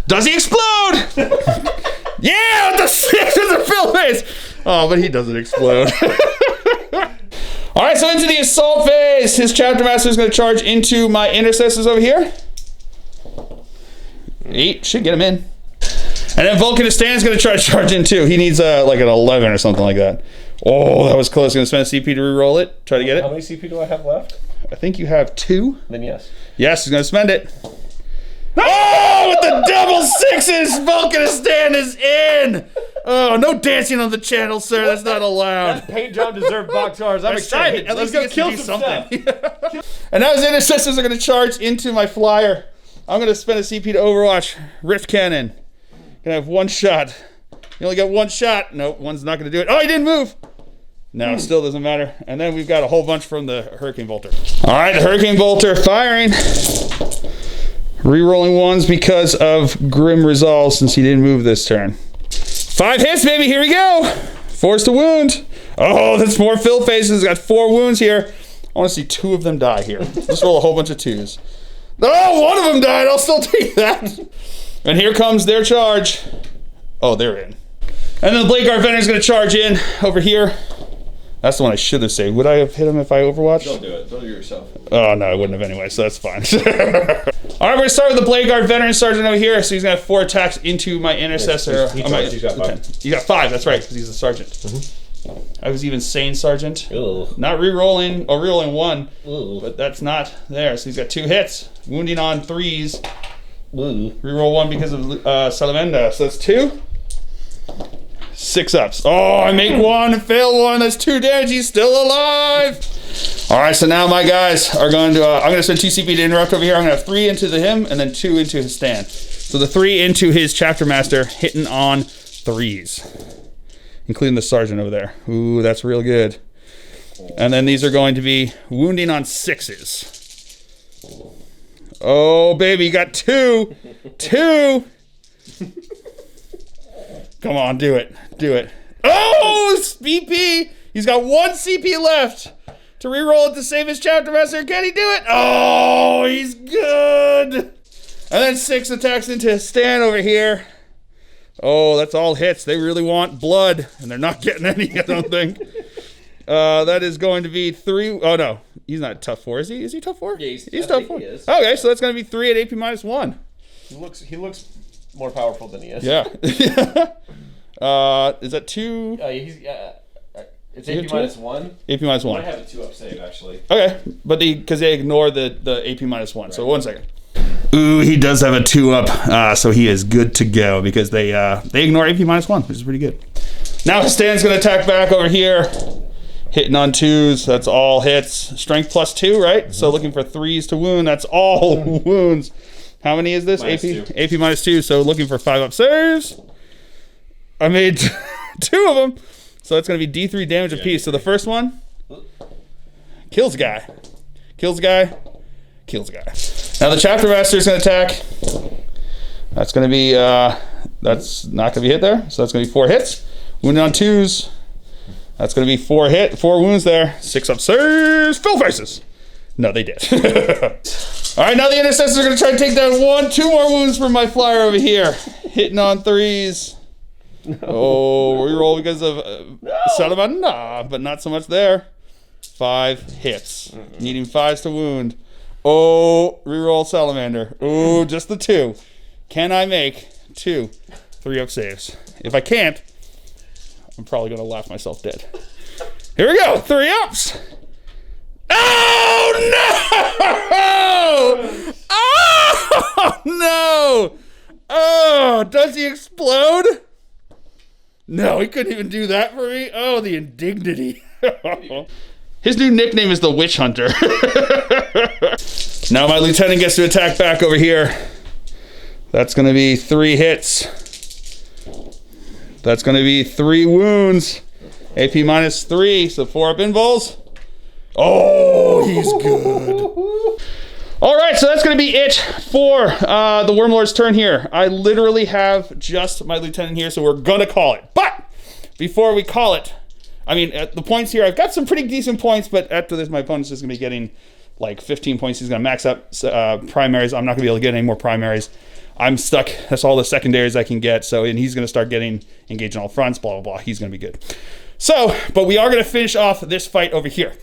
A: Does he explode? Yeah, with the 6 with the fill face. Oh, but he doesn't explode. All right, so into the assault phase. His chapter master is going to charge into my intercessors over here. 8 should get him in. And then Volcanistan is going to try to charge in too. He needs like an 11 or something like that. Oh, that was close. Going to spend a CP to reroll it. Try to get it.
B: How many CP do I have left?
A: I think you have 2.
B: Then yes.
A: Yes, he's going to spend it. Oh, with the double 6s, Volcanistan is in. Oh, no dancing on the channel, sir. That's not allowed.
B: That paint job deserved box cars. I'm excited.
A: At least
B: Let's go
A: he gets
B: kill
A: to do
B: something.
A: And now his intercessors are going to charge into my flyer. I'm going to spend a CP to Overwatch. Rift Cannon. Going to have 1 shot. You only got 1 shot. Nope, 1's not going to do it. Oh, he didn't move. No, still doesn't matter. And then we've got a whole bunch from the Hurricane Bolter. All right, the Hurricane Bolter firing. Rerolling ones because of Grim Resolve since he didn't move this turn. 5 hits, baby. Here we go. Forced to wound. Oh, that's more fill faces. Got 4 wounds here. I want to see 2 of them die here. Let's roll a whole bunch of 2s. Oh, 1 of them died. I'll still take that. And here comes their charge. Oh, they're in. And then the Blade Guard Veteran's going to charge in over here. That's the one I should have saved. Would I have hit him if I Overwatched?
B: Don't do it. Don't do it yourself.
A: Oh, no, I wouldn't have anyway, so that's fine. All right, we're going to start with the Blade Guard Veteran Sergeant over here. So he's going to have 4 attacks into my Intercessor.
B: He's got 5.
A: You got 5, that's right, because he's a Sergeant. Mm-hmm. I was even saying Sergeant.
B: Ugh.
A: Not re-rolling, or re-rolling 1,
B: Ugh.
A: but that's not there. So he's got 2 hits. Wounding on 3s.
B: Ugh.
A: Re-roll 1 because of Salamanders. So that's 2. 6 ups. Oh, I make 1 and fail 1. That's 2 damage. He's still alive. All right, so now my guys are going to, I'm going to send 2 CP to interrupt over here. I'm going to have 3 into him and then 2 into his stand. So the 3 into his Chapter Master hitting on 3s, including the Sergeant over there. Ooh, that's real good. And then these are going to be wounding on 6s. Oh, baby, you got 2. 2. Come on, do it. Do it. Oh, BP! He's got 1 CP left to reroll it to save his Chapter Master. Can he do it? Oh, he's good. And then 6 attacks into his stand over here. Oh, that's all hits. They really want blood, and they're not getting any, I don't think. That is going to be 3. Oh, no. He's not tough 4, is he? Is he tough 4?
B: Yeah,
A: he's tough 4. Okay, so that's going to be 3 at AP -1.
B: He looks more powerful than he is.
A: Yeah. Is that 2?
B: It's AP -1.
A: AP -1.
B: I have a 2-up save actually.
A: Okay, but because they ignore the AP -1. Right. So 1 second. Ooh, he does have a 2-up, so he is good to go because they ignore AP -1, which is pretty good. Now his stand's gonna attack back over here, hitting on 2s. That's all hits. Strength +2, right? Mm-hmm. So looking for 3s to wound. That's all wounds. How many is this?
B: -2.
A: AP -2. So looking for 5-up saves. I made 2 of them. So it's going to be D3 damage apiece. So the first one kills a guy. Kills a guy. Kills a guy. Now the Chapter Master is going to attack. That's going to be, that's not going to be hit there. So that's going to be 4 hits. Wounded on 2s. That's going to be 4 wounds there. 6-up saves. Fill faces. No, they did. All right, now the Intercessors are going to try to take down 2 more wounds from my flyer over here. Hitting on 3s. No. Oh, reroll because of Salamander. Nah, but not so much there. 5 hits. Needing 5s to wound. Oh, reroll Salamander. Oh, just the 2. Can I make 2 3-up saves? If I can't, I'm probably going to laugh myself dead. Here we go. 3 ups. Oh, no! Oh, no! Oh, does he explode? No, he couldn't even do that for me. Oh, the indignity. His new nickname is the Witch Hunter. Now my lieutenant gets to attack back over here. That's going to be 3 hits. That's going to be 3 wounds. AP -3, so 4-up invols. Oh, he's good. All right, so that's going to be it for the Wyrmlord's turn here. I literally have just my lieutenant here, so we're going to call it. But before we call it, I mean, at the points here, I've got some pretty decent points, but after this, my opponent's just going to be getting like 15 points. He's going to max up primaries. I'm not going to be able to get any more primaries. I'm stuck. That's all the secondaries I can get. So, and he's going to start getting engaged on all fronts, blah, blah, blah. He's going to be good. So, but we are going to finish off this fight over here.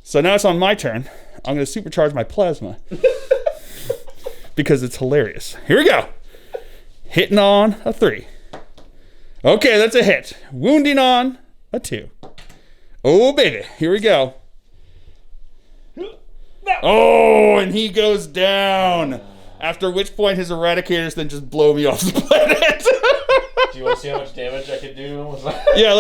A: So now it's on my turn. I'm going to supercharge my plasma because it's hilarious. Here we go. Hitting on a 3. Okay, that's a hit. Wounding on a 2. Oh, baby. Here we go. Oh, and he goes down. After which point his Eradicators then just blow me off the planet.
B: Do you want to see how much damage I could do?
A: Yeah,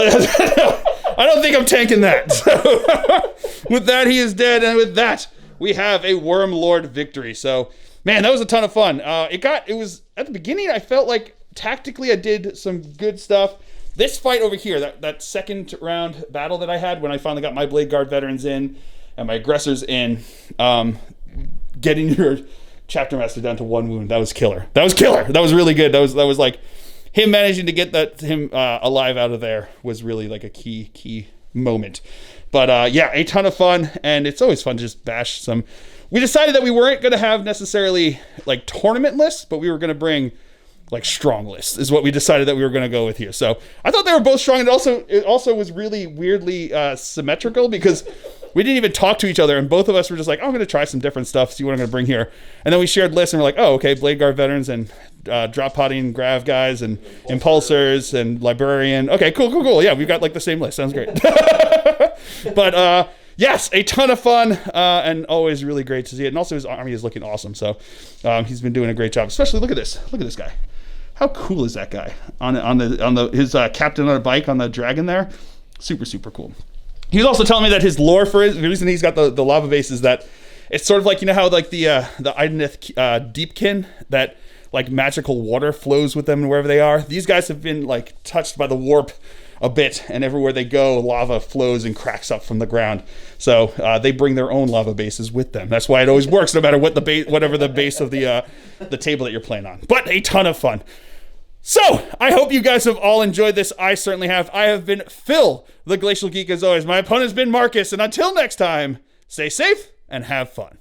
A: I don't think I'm tanking that. So, with that, he is dead. And with that, we have a Wyrmlord victory. So, man, that was a ton of fun. It was, at the beginning, I felt like tactically I did some good stuff. This fight over here, that second round battle that I had when I finally got my Blade Guard veterans in and my aggressors in, getting your Chapter Master down to 1 wound. That was killer. That was really good. That was like him managing to get him alive out of there was really like a key moment. But yeah, a ton of fun, and it's always fun to just bash some. We decided that we weren't going to have necessarily like tournament lists, but we were going to bring like strong lists is what we decided that we were going to go with here. So I thought they were both strong, and it also was really weirdly symmetrical because we didn't even talk to each other, and both of us were just like, oh, I'm going to try some different stuff, see what I'm going to bring here. And then we shared lists, and we're like, oh, okay, Blade Guard veterans and drop potting grav guys and impulsors and librarian. Okay, cool. Yeah, we've got like the same list. Sounds great. But yes, a ton of fun and always really great to see it. And also his army is looking awesome. So he's been doing a great job. Especially look at this guy. How cool is that guy on his captain on a bike on the dragon there? Super cool. He was also telling me that his lore for the reason he's got the lava base is that it's sort of like, you know how like the Idenith Deepkin, that like magical water flows with them wherever they are. These guys have been like touched by the warp a bit, and everywhere they go, lava flows and cracks up from the ground. So they bring their own lava bases with them. That's why it always works, no matter whatever the base of the table that you're playing on. But a ton of fun. So I hope you guys have all enjoyed this. I certainly have. I have been Phil, the Glacial Geek, as always. My opponent's been Marcus, and until next time, stay safe and have fun.